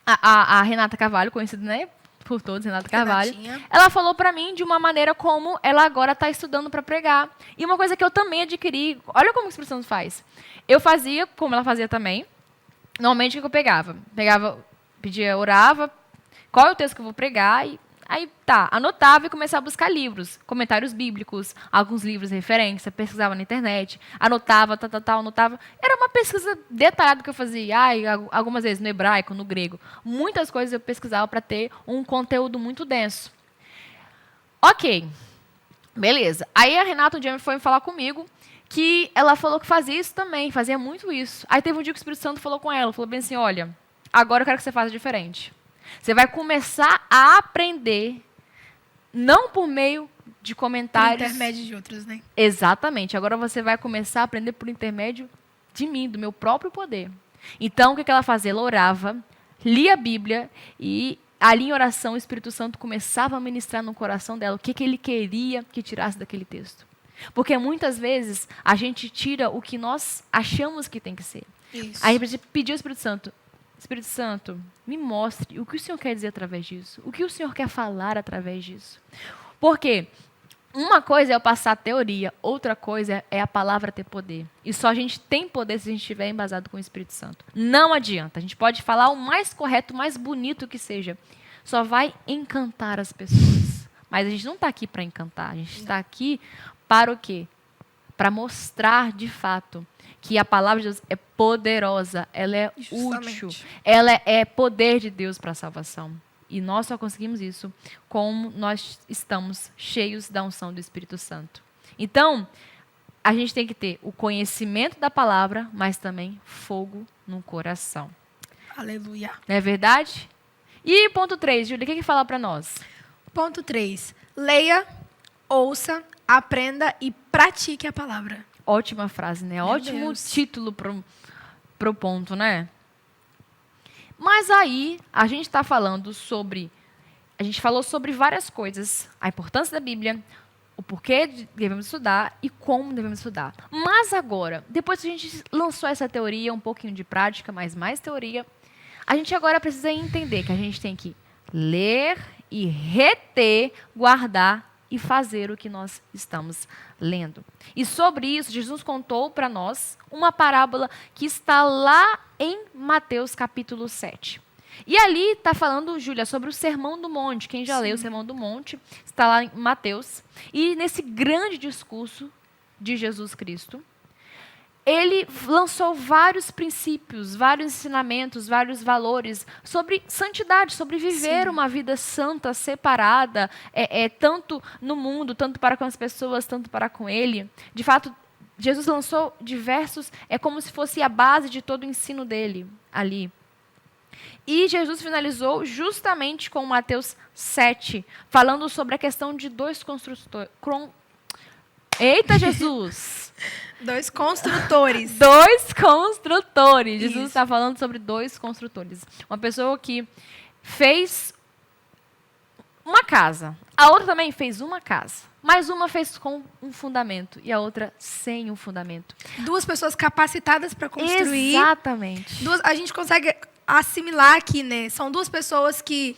a Renata Carvalho, conhecida, né, por todos, Renata Carvalho, ela falou para mim de uma maneira como ela agora está estudando para pregar. E uma coisa que eu também adquiri, olha como o Espírito Santo faz. Eu fazia, como ela fazia também, normalmente o que eu pegava? Pedia, orava, qual é o texto que eu vou pregar, e aí anotava e começava a buscar livros, comentários bíblicos, alguns livros de referência, pesquisava na internet, anotava, anotava. Era uma pesquisa detalhada que eu fazia, algumas vezes no hebraico, no grego. Muitas coisas eu pesquisava para ter um conteúdo muito denso. Ok, beleza. Aí a Renata um dia foi falar comigo que ela falou que fazia isso também, fazia muito isso. Aí teve um dia que o Espírito Santo falou com ela, falou bem assim, olha, agora eu quero que você faça diferente. Você vai começar a aprender, não por meio de comentários. Por intermédio de outros, né? Exatamente. Agora você vai começar a aprender por intermédio de mim, do meu próprio poder. Então, o que ela fazia? Ela orava, lia a Bíblia e ali em oração o Espírito Santo começava a ministrar no coração dela o que ele queria que tirasse daquele texto. Porque muitas vezes a gente tira o que nós achamos que tem que ser. Isso. Aí a gente pediu ao Espírito Santo, me mostre o que o Senhor quer dizer através disso. O que o Senhor quer falar através disso. Porque uma coisa é eu passar teoria, outra coisa é a palavra ter poder. E só a gente tem poder se a gente estiver embasado com o Espírito Santo. Não adianta. A gente pode falar o mais correto, o mais bonito que seja. Só vai encantar as pessoas. Mas a gente não está aqui para encantar. A gente está aqui para o quê? Para mostrar de fato que a palavra de Deus é poderosa, ela é Justamente. útil, ela é poder de Deus para a salvação. E nós só conseguimos isso como nós estamos cheios da unção do Espírito Santo. Então, a gente tem que ter o conhecimento da palavra, mas também fogo no coração. Aleluia. Não é verdade? E ponto 3, Júlia, o que fala para nós? Ponto 3. Leia, ouça, aprenda e pratique a palavra. Ótima frase, né? Meu Ótimo Deus. título pro ponto, né? Mas aí, a gente está falando sobre... A gente falou sobre várias coisas. A importância da Bíblia, o porquê devemos estudar e como devemos estudar. Mas agora, depois que a gente lançou essa teoria, um pouquinho de prática, mas mais teoria, a gente agora precisa entender que a gente tem que ler e reter, guardar e fazer o que nós estamos lendo. E sobre isso, Jesus contou para nós uma parábola que está lá em Mateus capítulo 7. E ali está falando, Júlia, sobre o Sermão do Monte. Quem já leu o Sermão do Monte está lá em Mateus. E nesse grande discurso de Jesus Cristo, ele lançou vários princípios, vários ensinamentos, vários valores sobre santidade, sobre viver uma vida santa, separada, tanto no mundo, tanto para com as pessoas, tanto para com ele. De fato, Jesus lançou diversos, é como se fosse a base de todo o ensino dele ali. E Jesus finalizou justamente com Mateus 7, falando sobre a questão de dois construtores. Eita, Jesus! Dois construtores. Dois construtores. Isso. Jesus está falando sobre dois construtores. Uma pessoa que fez uma casa. A outra também fez uma casa. Mas uma fez com um fundamento e a outra sem um fundamento. Duas pessoas capacitadas para construir. Exatamente. A gente consegue assimilar aqui, né? São duas pessoas que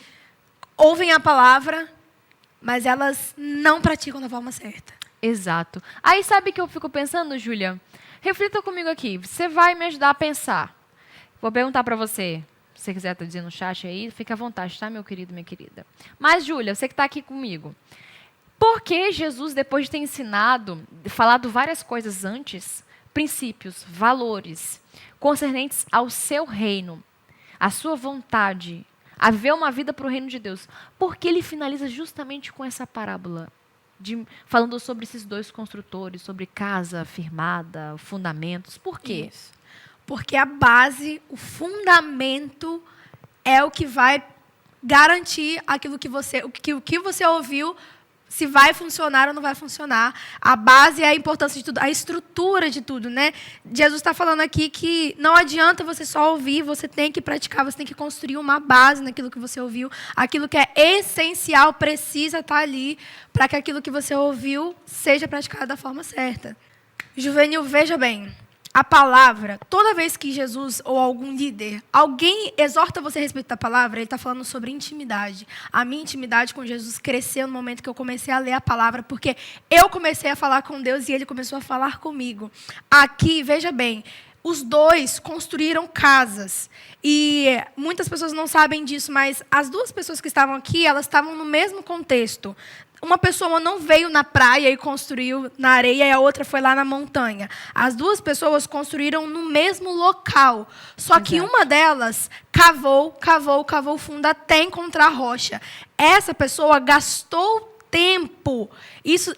ouvem a palavra, mas elas não praticam da forma certa. Exato. Aí sabe o que eu fico pensando, Júlia? Reflita comigo aqui. Você vai me ajudar a pensar. Vou perguntar para você. Se você quiser dizer no chat aí, fica à vontade, tá, meu querido, minha querida? Mas, Júlia, você que está aqui comigo. Por que Jesus, depois de ter ensinado, falado várias coisas antes, princípios, valores, concernentes ao seu reino, à sua vontade, a viver uma vida para o reino de Deus, por que ele finaliza justamente com essa parábola? Falando sobre esses dois construtores, sobre casa firmada, fundamentos. Por quê? Isso. Porque a base, o fundamento, é o que vai garantir aquilo que você, o que você ouviu, se vai funcionar ou não vai funcionar. A base é a importância de tudo, a estrutura de tudo, né? Jesus está falando aqui que não adianta você só ouvir, você tem que praticar, você tem que construir uma base naquilo que você ouviu. Aquilo que é essencial precisa estar ali para que aquilo que você ouviu seja praticado da forma certa. Juvenil, veja bem. A palavra, toda vez que Jesus ou algum líder, alguém exorta você a respeito da palavra, ele está falando sobre intimidade. A minha intimidade com Jesus cresceu no momento que eu comecei a ler a palavra, porque eu comecei a falar com Deus e ele começou a falar comigo. Aqui, veja bem, os dois construíram casas. E muitas pessoas não sabem disso, mas as duas pessoas que estavam aqui, elas estavam no mesmo contexto. Uma pessoa não veio na praia e construiu na areia e a outra foi lá na montanha. As duas pessoas construíram no mesmo local. Só que uma delas cavou fundo até encontrar a rocha. Essa pessoa gastou tempo. Isso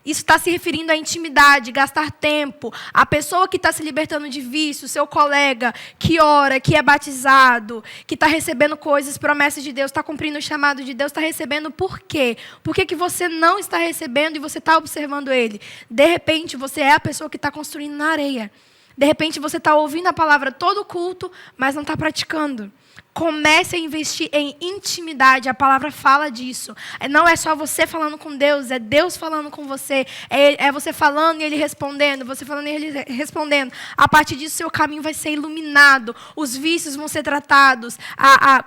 Isso está se referindo à intimidade, gastar tempo. A pessoa que está se libertando de vício, seu colega que ora, que é batizado, que está recebendo coisas, promessas de Deus, está cumprindo o chamado de Deus, está recebendo por quê? Por que você não está recebendo e você está observando ele? De repente, você é a pessoa que está construindo na areia. De repente, você está ouvindo a palavra todo culto, mas não está praticando. Comece a investir em intimidade. A palavra fala disso. Não é só você falando com Deus, é Deus falando com você. É você falando e Ele respondendo, você falando e Ele respondendo. A partir disso, seu caminho vai ser iluminado. Os vícios vão ser tratados.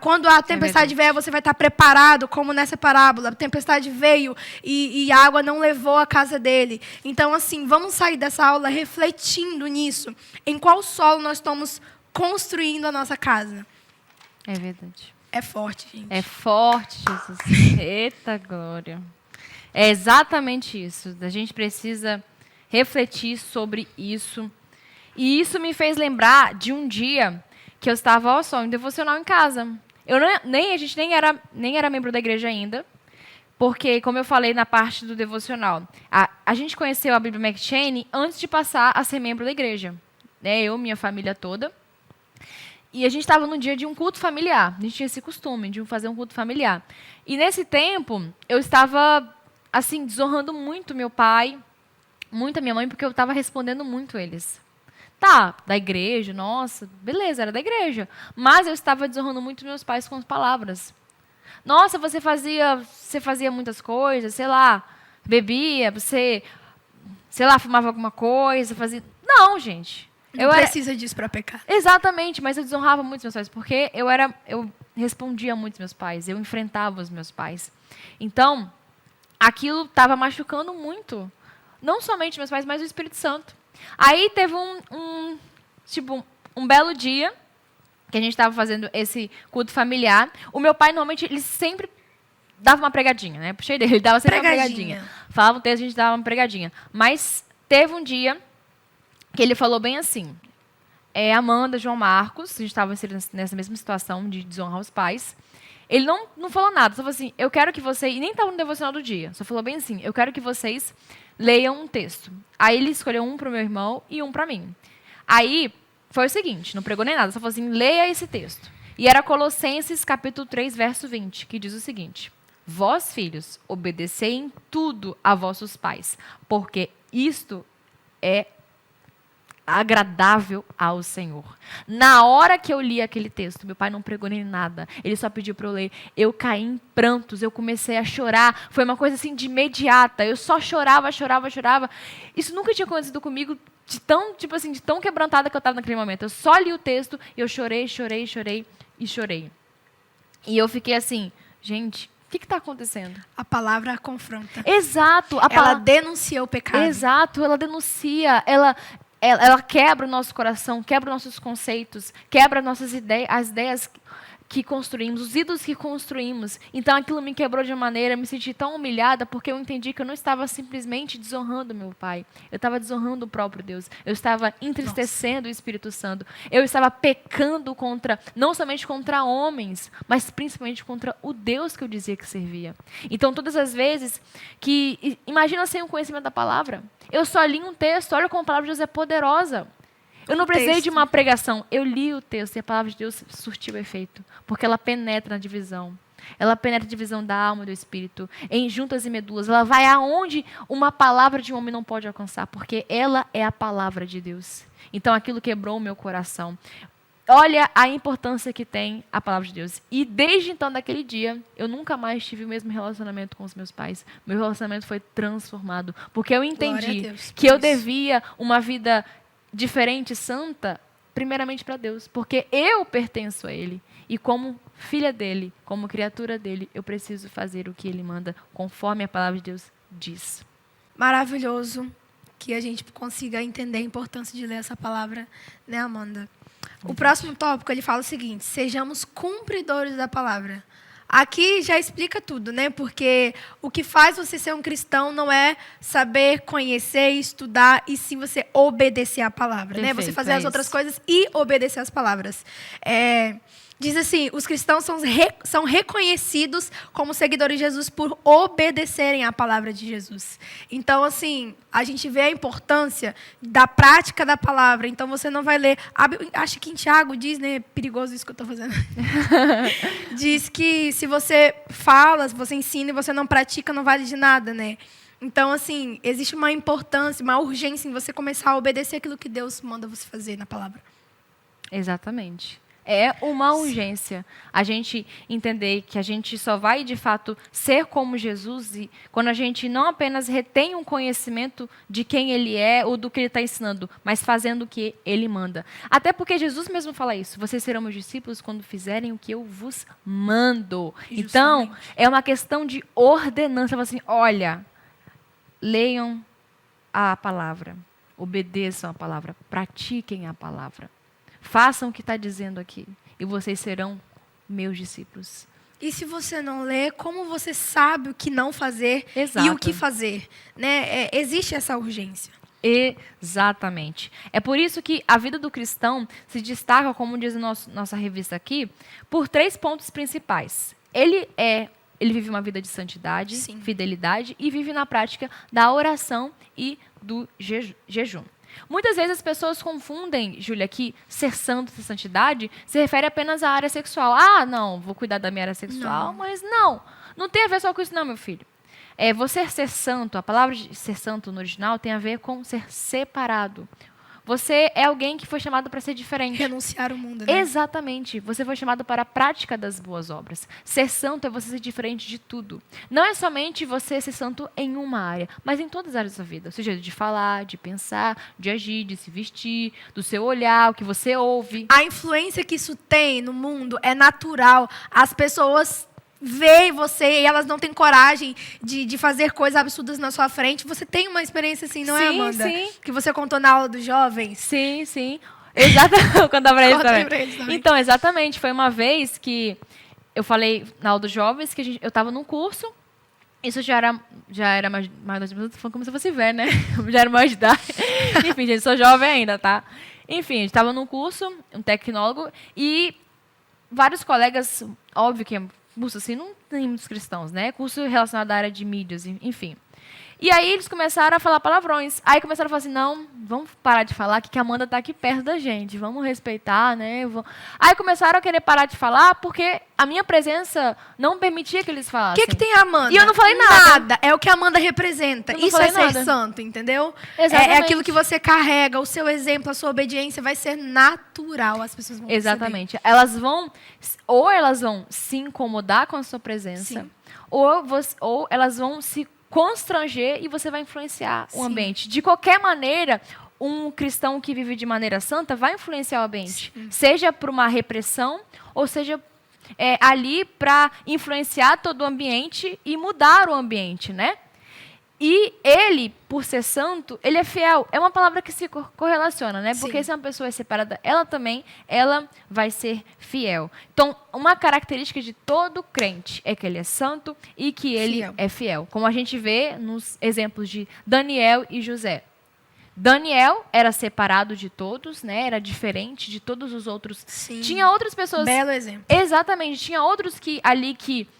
Quando a tempestade vier, você vai estar preparado, como nessa parábola. A tempestade veio e a água não levou a casa dele. Então, assim, vamos sair dessa aula refletindo nisso. Em qual solo nós estamos construindo a nossa casa. É verdade. É forte, gente. É forte, Jesus. Eita glória. É exatamente isso. A gente precisa refletir sobre isso. E isso me fez lembrar de um dia que eu estava em devocional em casa. A gente nem era membro da igreja ainda, porque, como eu falei na parte do devocional, a gente conheceu a Bíblia McCheyne antes de passar a ser membro da igreja. Eu, minha família toda. E a gente estava no dia de um culto familiar. A gente tinha esse costume de fazer um culto familiar. E nesse tempo, eu estava, assim, desonrando muito meu pai, muito a minha mãe, porque eu estava respondendo muito eles. Tá, da igreja, nossa, beleza, era da igreja. Mas eu estava desonrando muito meus pais com as palavras. Nossa, você fazia muitas coisas, sei lá, bebia, você, sei lá, fumava alguma coisa, fazia... Não, gente. Não precisa disso para pecar. Exatamente, mas eu desonrava muito meus pais, porque eu respondia muito meus pais, eu enfrentava os meus pais. Então, aquilo estava machucando muito, não somente meus pais, mas o Espírito Santo. Aí teve um belo dia, que a gente estava fazendo esse culto familiar. O meu pai, normalmente, ele sempre dava uma pregadinha, né? Puxei dele, ele dava sempre uma pregadinha. Falava um texto, a gente dava uma pregadinha. Mas teve um dia que ele falou bem assim, Amanda, João Marcos, a gente estava nessa mesma situação de desonrar os pais. Ele não falou nada, só falou assim, eu quero que vocês, e nem estava no devocional do dia, só falou bem assim, eu quero que vocês leiam um texto. Aí ele escolheu um para o meu irmão e um para mim. Aí foi o seguinte, não pregou nem nada, só falou assim, leia esse texto. E era Colossenses capítulo 3, verso 20, que diz o seguinte, vós, filhos, obedecei em tudo a vossos pais, porque isto é agradável ao Senhor. Na hora que eu li aquele texto, meu pai não pregou nem nada, ele só pediu para eu ler. Eu caí em prantos, eu comecei a chorar, foi uma coisa assim de imediata, eu só chorava. Isso nunca tinha acontecido comigo de tão quebrantada que eu estava naquele momento. Eu só li o texto e eu chorei. E eu fiquei assim, gente, o que está acontecendo? A palavra confronta. Exato. Ela denuncia o pecado. Exato, ela denuncia, ela quebra o nosso coração, quebra os nossos conceitos, quebra as ideias que construímos, os ídolos que construímos. Então, aquilo me quebrou de uma maneira, me senti tão humilhada, porque eu entendi que eu não estava simplesmente desonrando meu pai. Eu estava desonrando o próprio Deus. Eu estava entristecendo o Espírito Santo. Eu estava pecando não somente contra homens, mas principalmente contra o Deus que eu dizia que servia. Então, todas as vezes que... Imagina sem o conhecimento da palavra. Eu só li um texto, olha como a palavra de Deus é poderosa. Eu não precisei de uma pregação. Eu li o texto e a palavra de Deus surtiu efeito. Porque ela penetra na divisão. Ela penetra a divisão da alma e do espírito. Em juntas e medulas. Ela vai aonde uma palavra de um homem não pode alcançar. Porque ela é a palavra de Deus. Então aquilo quebrou o meu coração. Olha a importância que tem a palavra de Deus. E desde então, daquele dia, eu nunca mais tive o mesmo relacionamento com os meus pais. Meu relacionamento foi transformado. Porque eu entendi que eu devia uma vida diferente, santa, primeiramente para Deus, porque eu pertenço a Ele. E como filha dEle, como criatura dEle, eu preciso fazer o que Ele manda, conforme a palavra de Deus diz. Maravilhoso que a gente consiga entender a importância de ler essa palavra, né, Amanda? O próximo tópico, ele fala o seguinte, sejamos cumpridores da palavra. Aqui já explica tudo, né? Porque o que faz você ser um cristão não é saber, conhecer, estudar, e sim você obedecer a palavra, né? Você fazer as outras coisas e obedecer as palavras. Diz assim, os cristãos são reconhecidos como seguidores de Jesus por obedecerem à palavra de Jesus. Então, assim, a gente vê a importância da prática da palavra. Então, você não vai ler... Acho que em Tiago diz, né? É perigoso isso que eu estou fazendo. Diz que se você fala, se você ensina e você não pratica, não vale de nada, né? Então, assim, existe uma importância, uma urgência em você começar a obedecer aquilo que Deus manda você fazer na palavra. Exatamente. É uma urgência a gente entender que a gente só vai, de fato, ser como Jesus e quando a gente não apenas retém um conhecimento de quem Ele é ou do que Ele está ensinando, mas fazendo o que Ele manda. Até porque Jesus mesmo fala isso. Vocês serão meus discípulos quando fizerem o que eu vos mando. Justamente. Então, é uma questão de ordenança. Fala assim, olha, leiam a palavra, obedeçam a palavra, pratiquem a palavra. Façam o que está dizendo aqui e vocês serão meus discípulos. E se você não lê, como você sabe o que não fazer Exato. e o que fazer? Né? Existe essa urgência. Exatamente. É por isso que a vida do cristão se destaca, como diz a nossa revista aqui, por 3 pontos principais. Ele vive uma vida de santidade, Sim. fidelidade e vive na prática da oração e do jejum. Muitas vezes as pessoas confundem, Júlia, que ser santo, ser santidade, se refere apenas à área sexual. Ah, não, vou cuidar da minha área sexual, Não. mas não tem a ver só com isso não, meu filho. Você ser santo, a palavra de ser santo no original tem a ver com ser separado. Você é alguém que foi chamado para ser diferente. Renunciar ao mundo, né? Exatamente. Você foi chamado para a prática das boas obras. Ser santo é você ser diferente de tudo. Não é somente você ser santo em uma área, mas em todas as áreas da sua vida. Ou seja, de falar, de pensar, de agir, de se vestir, do seu olhar, o que você ouve. A influência que isso tem no mundo é natural. As pessoas veem você e elas não têm coragem de fazer coisas absurdas na sua frente. Você tem uma experiência assim, não é, Sim, Amanda? sim. Que você contou na aula dos jovens? Sim, sim. Exatamente. Conta pra eles Conta também. pra eles também. Então, exatamente. Foi uma vez que eu falei na aula dos jovens que eu estava num curso. Isso já era mais de... Tô falando como se fosse velho, né? Já era mais de idade. Enfim, gente, sou jovem ainda, tá? Enfim, a gente estava num curso, um tecnólogo, e vários colegas, óbvio que curso assim, não tem muitos cristãos, né? Curso relacionado à área de mídias, enfim. E aí eles começaram a falar palavrões. Aí começaram a falar assim, não, vamos parar de falar que a Amanda está aqui perto da gente, vamos respeitar, né? Aí começaram a querer parar de falar porque a minha presença não permitia que eles O falassem. que tem a Amanda? E eu não falei nada. É o que a Amanda representa. Eu não Isso é falei ser nada. santo, entendeu? Exatamente. É aquilo que você carrega, o seu exemplo, a sua obediência vai ser natural. As pessoas vão perceber. Exatamente. Elas vão se incomodar com a sua presença, Sim. ou elas vão se constranger e você vai influenciar o Sim. ambiente. De qualquer maneira, um cristão que vive de maneira santa vai influenciar o ambiente. Sim. Seja por uma repressão, ou seja ali para influenciar todo o ambiente e mudar o ambiente, né? E ele, por ser santo, ele é fiel. É uma palavra que se correlaciona, né? Porque Sim. se uma pessoa é separada, ela vai ser fiel. Então, uma característica de todo crente é que ele é santo e que ele Fiel. é fiel. Como a gente vê nos exemplos de Daniel e José. Daniel era separado de todos, né? Era diferente de todos os outros. Sim. Tinha outras pessoas... Belo exemplo. Exatamente. Tinha outros que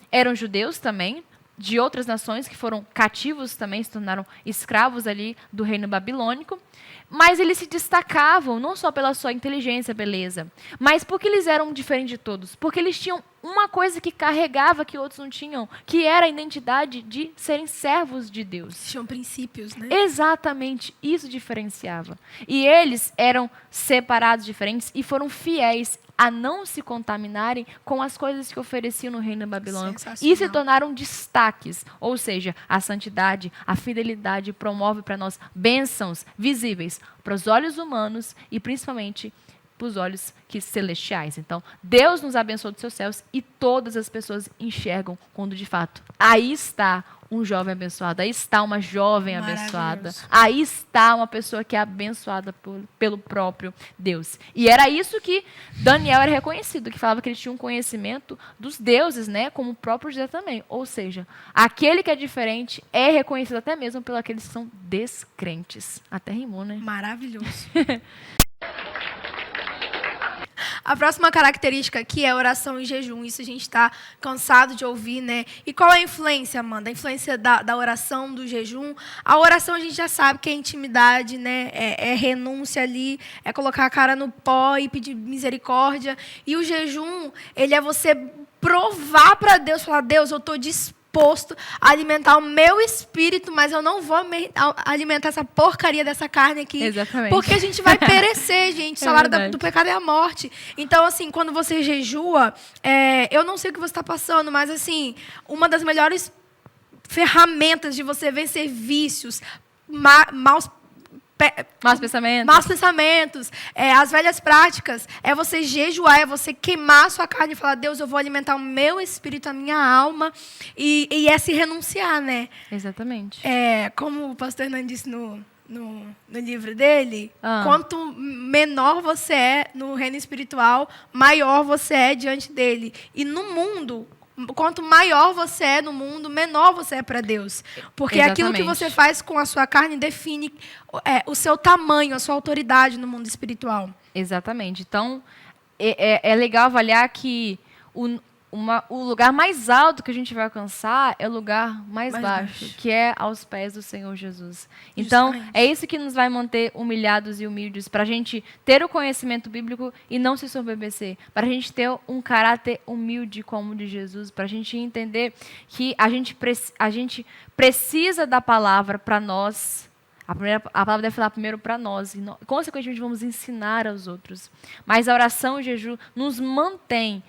eram judeus também, de outras nações que foram cativos também, se tornaram escravos ali do reino babilônico. Mas eles se destacavam não só pela sua inteligência, beleza, mas porque eles eram diferentes de todos. Porque eles tinham uma coisa que carregava que outros não tinham, que era a identidade de serem servos de Deus. Tinham princípios, né? Exatamente, isso diferenciava. E eles eram separados, diferentes, e foram fiéis a não se contaminarem com as coisas que ofereciam no reino babilônico. E se tornaram destaques, ou seja, a santidade, a fidelidade promove para nós bênçãos visíveis para os olhos humanos e principalmente para os olhos celestiais. Então, Deus nos abençoa dos seus céus e todas as pessoas enxergam quando de fato aí está um jovem abençoado, aí está uma jovem abençoada, aí está uma pessoa que é abençoada pelo próprio Deus. E era isso que Daniel era reconhecido, que falava que ele tinha um conhecimento dos deuses, né, como o próprio José também. Ou seja, aquele que é diferente é reconhecido até mesmo pelos aqueles que são descrentes. Até rimou, né? Maravilhoso. A próxima característica aqui é oração e jejum. Isso a gente está cansado de ouvir, né? E qual é a influência, Amanda? A influência da oração, do jejum. A oração a gente já sabe que é intimidade, né? É renúncia ali, é colocar a cara no pó e pedir misericórdia. E o jejum, ele é você provar para Deus, falar, Deus, eu estou disposto a alimentar o meu espírito, mas eu não vou alimentar essa porcaria dessa carne aqui. Exatamente. Porque a gente vai perecer, gente. O salário do pecado é a morte. Então, assim, quando você jejua, eu não sei o que você está passando, mas, assim, uma das melhores ferramentas de você vencer vícios, maus pensamentos, as velhas práticas, é você jejuar, é você queimar a sua carne e falar, Deus, eu vou alimentar o meu espírito, a minha alma, e é se renunciar, né? Exatamente. Como o pastor Hernando disse no livro dele, quanto menor você é no reino espiritual, maior você é diante dele. E no mundo, quanto maior você é no mundo, menor você é para Deus. Porque aquilo que você faz com a sua carne define o seu tamanho, a sua autoridade no mundo espiritual. Exatamente. Então, é legal avaliar que o lugar mais alto que a gente vai alcançar é o lugar mais baixo, que é aos pés do Senhor Jesus. Então, é isso que nos vai manter humilhados e humildes, para a gente ter o conhecimento bíblico e não se soberbecer, para a gente ter um caráter humilde como o de Jesus, para a gente entender que a gente precisa da palavra para nós. A palavra deve falar primeiro para nós, e consequentemente vamos ensinar aos outros. Mas a oração e o jejum nos mantém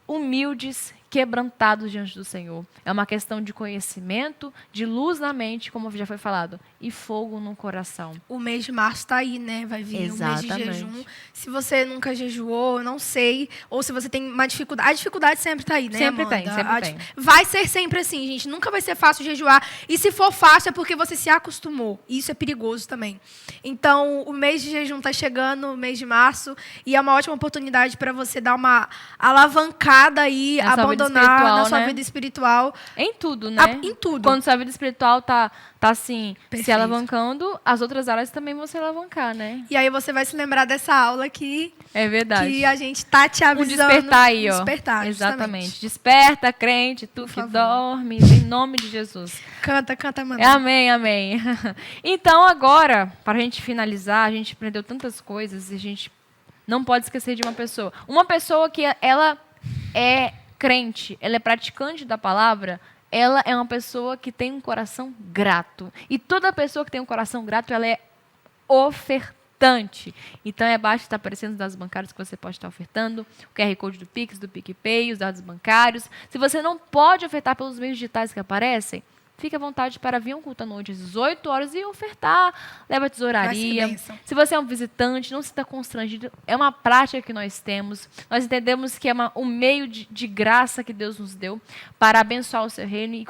humildes, quebrantados diante do Senhor. É uma questão de conhecimento, de luz na mente, como já foi falado, e fogo no coração. O mês de março está aí, né? Vai vir o mês de jejum. Se você nunca jejuou, eu não sei, ou se você tem uma dificuldade, a dificuldade sempre está aí, né, Sempre Amanda? tem. Vai ser sempre assim, gente. Nunca vai ser fácil jejuar. E se for fácil, é porque você se acostumou. E isso é perigoso também. Então, o mês de jejum está chegando, o mês de março, e é uma ótima oportunidade para você dar uma alavancada aí, abandonar na sua vida espiritual. Em tudo, né? Em tudo. Quando sua vida espiritual tá assim, se alavancando, as outras áreas também vão se alavancar, né? E aí você vai se lembrar dessa aula que... É verdade. Que a gente tá te avisando. Despertar aí, ó. Despertar, exatamente. Justamente. Desperta, crente, tu que dormes, em nome de Jesus. Canta, mano. Amém. Então, agora, para a gente finalizar, a gente aprendeu tantas coisas e a gente não pode esquecer de uma pessoa. Uma pessoa que ela é crente, ela é praticante da palavra, ela é uma pessoa que tem um coração grato. E toda pessoa que tem um coração grato, ela é ofertante. Então, abaixo está aparecendo os dados bancários que você pode estar ofertando, o QR Code do Pix, do PicPay, os dados bancários. Se você não pode ofertar pelos meios digitais que aparecem, fique à vontade para vir um culto à noite às 18 horas e ofertar. Leva a tesouraria. Se você é um visitante, não se sinta constrangido. É uma prática que nós temos. Nós entendemos que é um meio de graça que Deus nos deu para abençoar o seu reino e,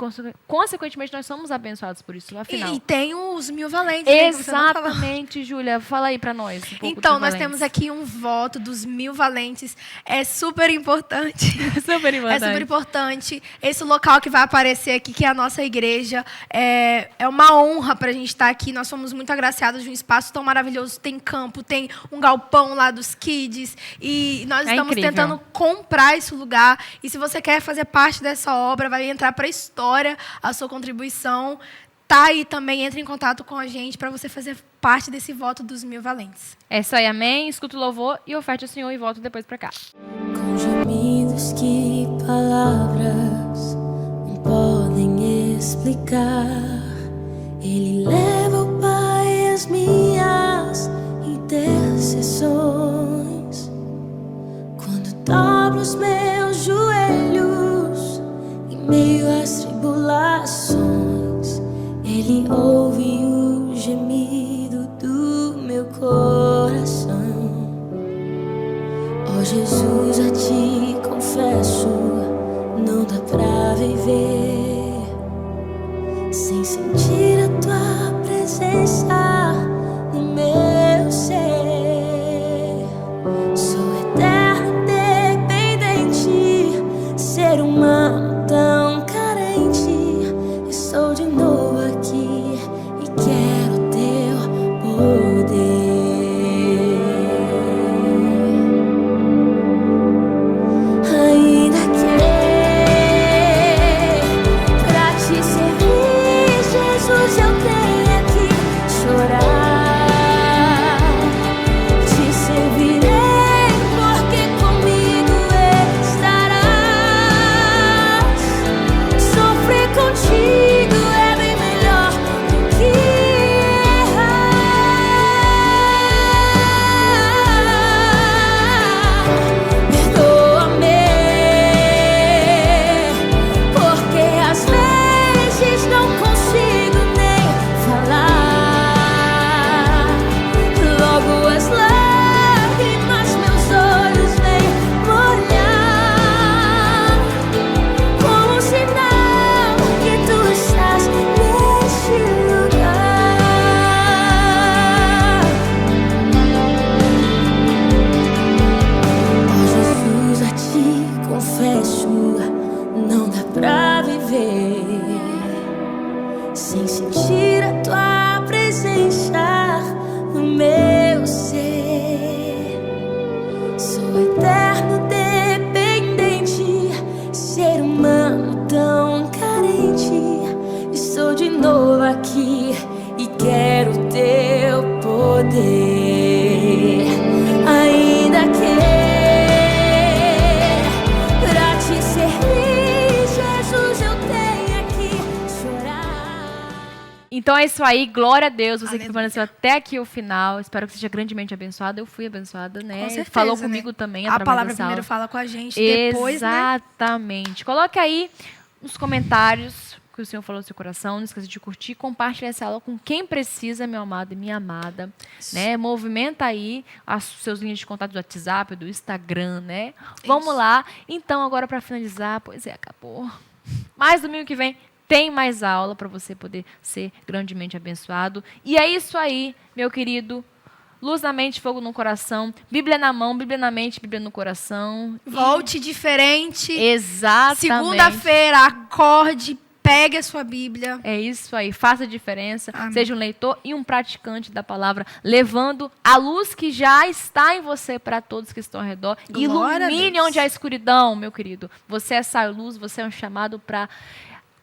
consequentemente, nós somos abençoados por isso, afinal. E tem os 1000 valentes. Exatamente, Júlia. Fala aí para nós um pouco. Então, nós temos aqui um voto dos 1000 valentes. É super importante. É super importante. Esse local que vai aparecer aqui, que é a nossa igreja, é uma honra para a gente estar aqui. Nós somos muito agraciados de um espaço tão maravilhoso. Tem campo, tem um galpão lá dos kids. E nós estamos tentando comprar esse lugar. E se você quer fazer parte dessa obra, vai entrar para a história a sua contribuição. Tá aí também, entre em contato com a gente para você fazer parte desse voto dos 1000 valentes. É isso aí, amém. Escuta o louvor e oferte ao Senhor e volto depois para cá. Com gemidos que palavras podem explicar, Ele leva ao Pai as minhas intercessões. Quando dobro os meus joelhos em meio às tribulações, Ele ouve o gemido do meu coração. Ó Jesus, a Ti confesso, não dá pra viver sem sentir a Tua presença no meu ser. Sou eterno dependente, ser humano tão carente. Estou de novo aqui e quero Teu poder. não dá pra viver sem sentir a tua presença no meu ser. Sou eterno dependente, ser humano tão carente. Estou de novo aqui e quero teu poder. Ainda que pra te servir, Jesus, eu tenho que chorar. Então é isso aí, glória a Deus, você Aleluia. que permaneceu até aqui o final. Espero que seja grandemente abençoada. Eu fui abençoada, né? Com certeza, Falou né? comigo também A através palavra dessa primeiro aula. fala com a gente, depois, né? Exatamente. Coloque aí nos comentários o que o Senhor falou no seu coração. Não esqueça de curtir, compartilhar essa aula com quem precisa, meu amado e minha amada. Né? Movimenta aí as seus linhas de contato do WhatsApp, do Instagram, né? Vamos lá. Então, agora para finalizar, pois é, acabou. Mas domingo que vem tem mais aula para você poder ser grandemente abençoado. E é isso aí, meu querido. Luz na mente, fogo no coração. Bíblia na mão, Bíblia na mente, Bíblia no coração. Volte diferente. Exatamente. Segunda-feira, acorde, pegue a sua Bíblia. É isso aí, faça a diferença. Amém. Seja um leitor e um praticante da palavra, levando a luz que já está em você para todos que estão ao redor. Glória a Ilumine Deus. onde há escuridão, meu querido. Você é essa luz, você é um chamado para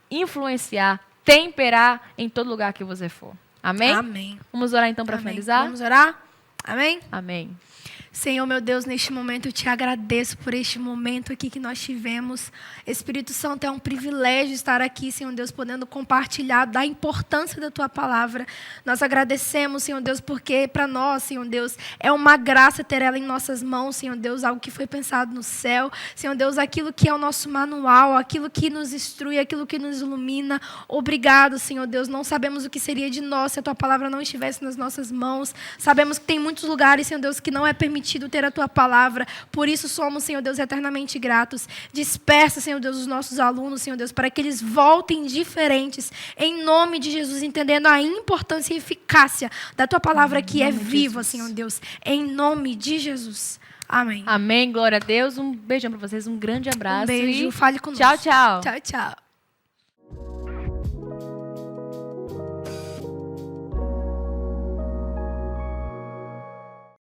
influenciar, temperar em todo lugar que você for. Amém? Amém. Vamos orar então para Amém. finalizar? Vamos orar? Amém? Amém. Senhor, meu Deus, neste momento eu te agradeço por este momento aqui que nós tivemos. Espírito Santo, é um privilégio estar aqui, Senhor Deus, podendo compartilhar da importância da Tua palavra. Nós agradecemos, Senhor Deus, porque para nós, Senhor Deus, é uma graça ter ela em nossas mãos, Senhor Deus, algo que foi pensado no céu. Senhor Deus, aquilo que é o nosso manual, aquilo que nos instrui, aquilo que nos ilumina. Obrigado, Senhor Deus. Não sabemos o que seria de nós se a Tua palavra não estivesse nas nossas mãos. Sabemos que tem muitos lugares, Senhor Deus, que não é permitido ter a Tua palavra. Por isso somos, Senhor Deus, eternamente gratos. Dispersa, Senhor Deus, os nossos alunos, Senhor Deus, para que eles voltem diferentes, em nome de Jesus, entendendo a importância e eficácia da Tua palavra que é viva, Senhor Deus, em nome de Jesus. Amém. Amém, glória a Deus. Um beijão para vocês, um grande abraço. Um beijo, e fale conosco. tchau, tchau. Tchau, tchau.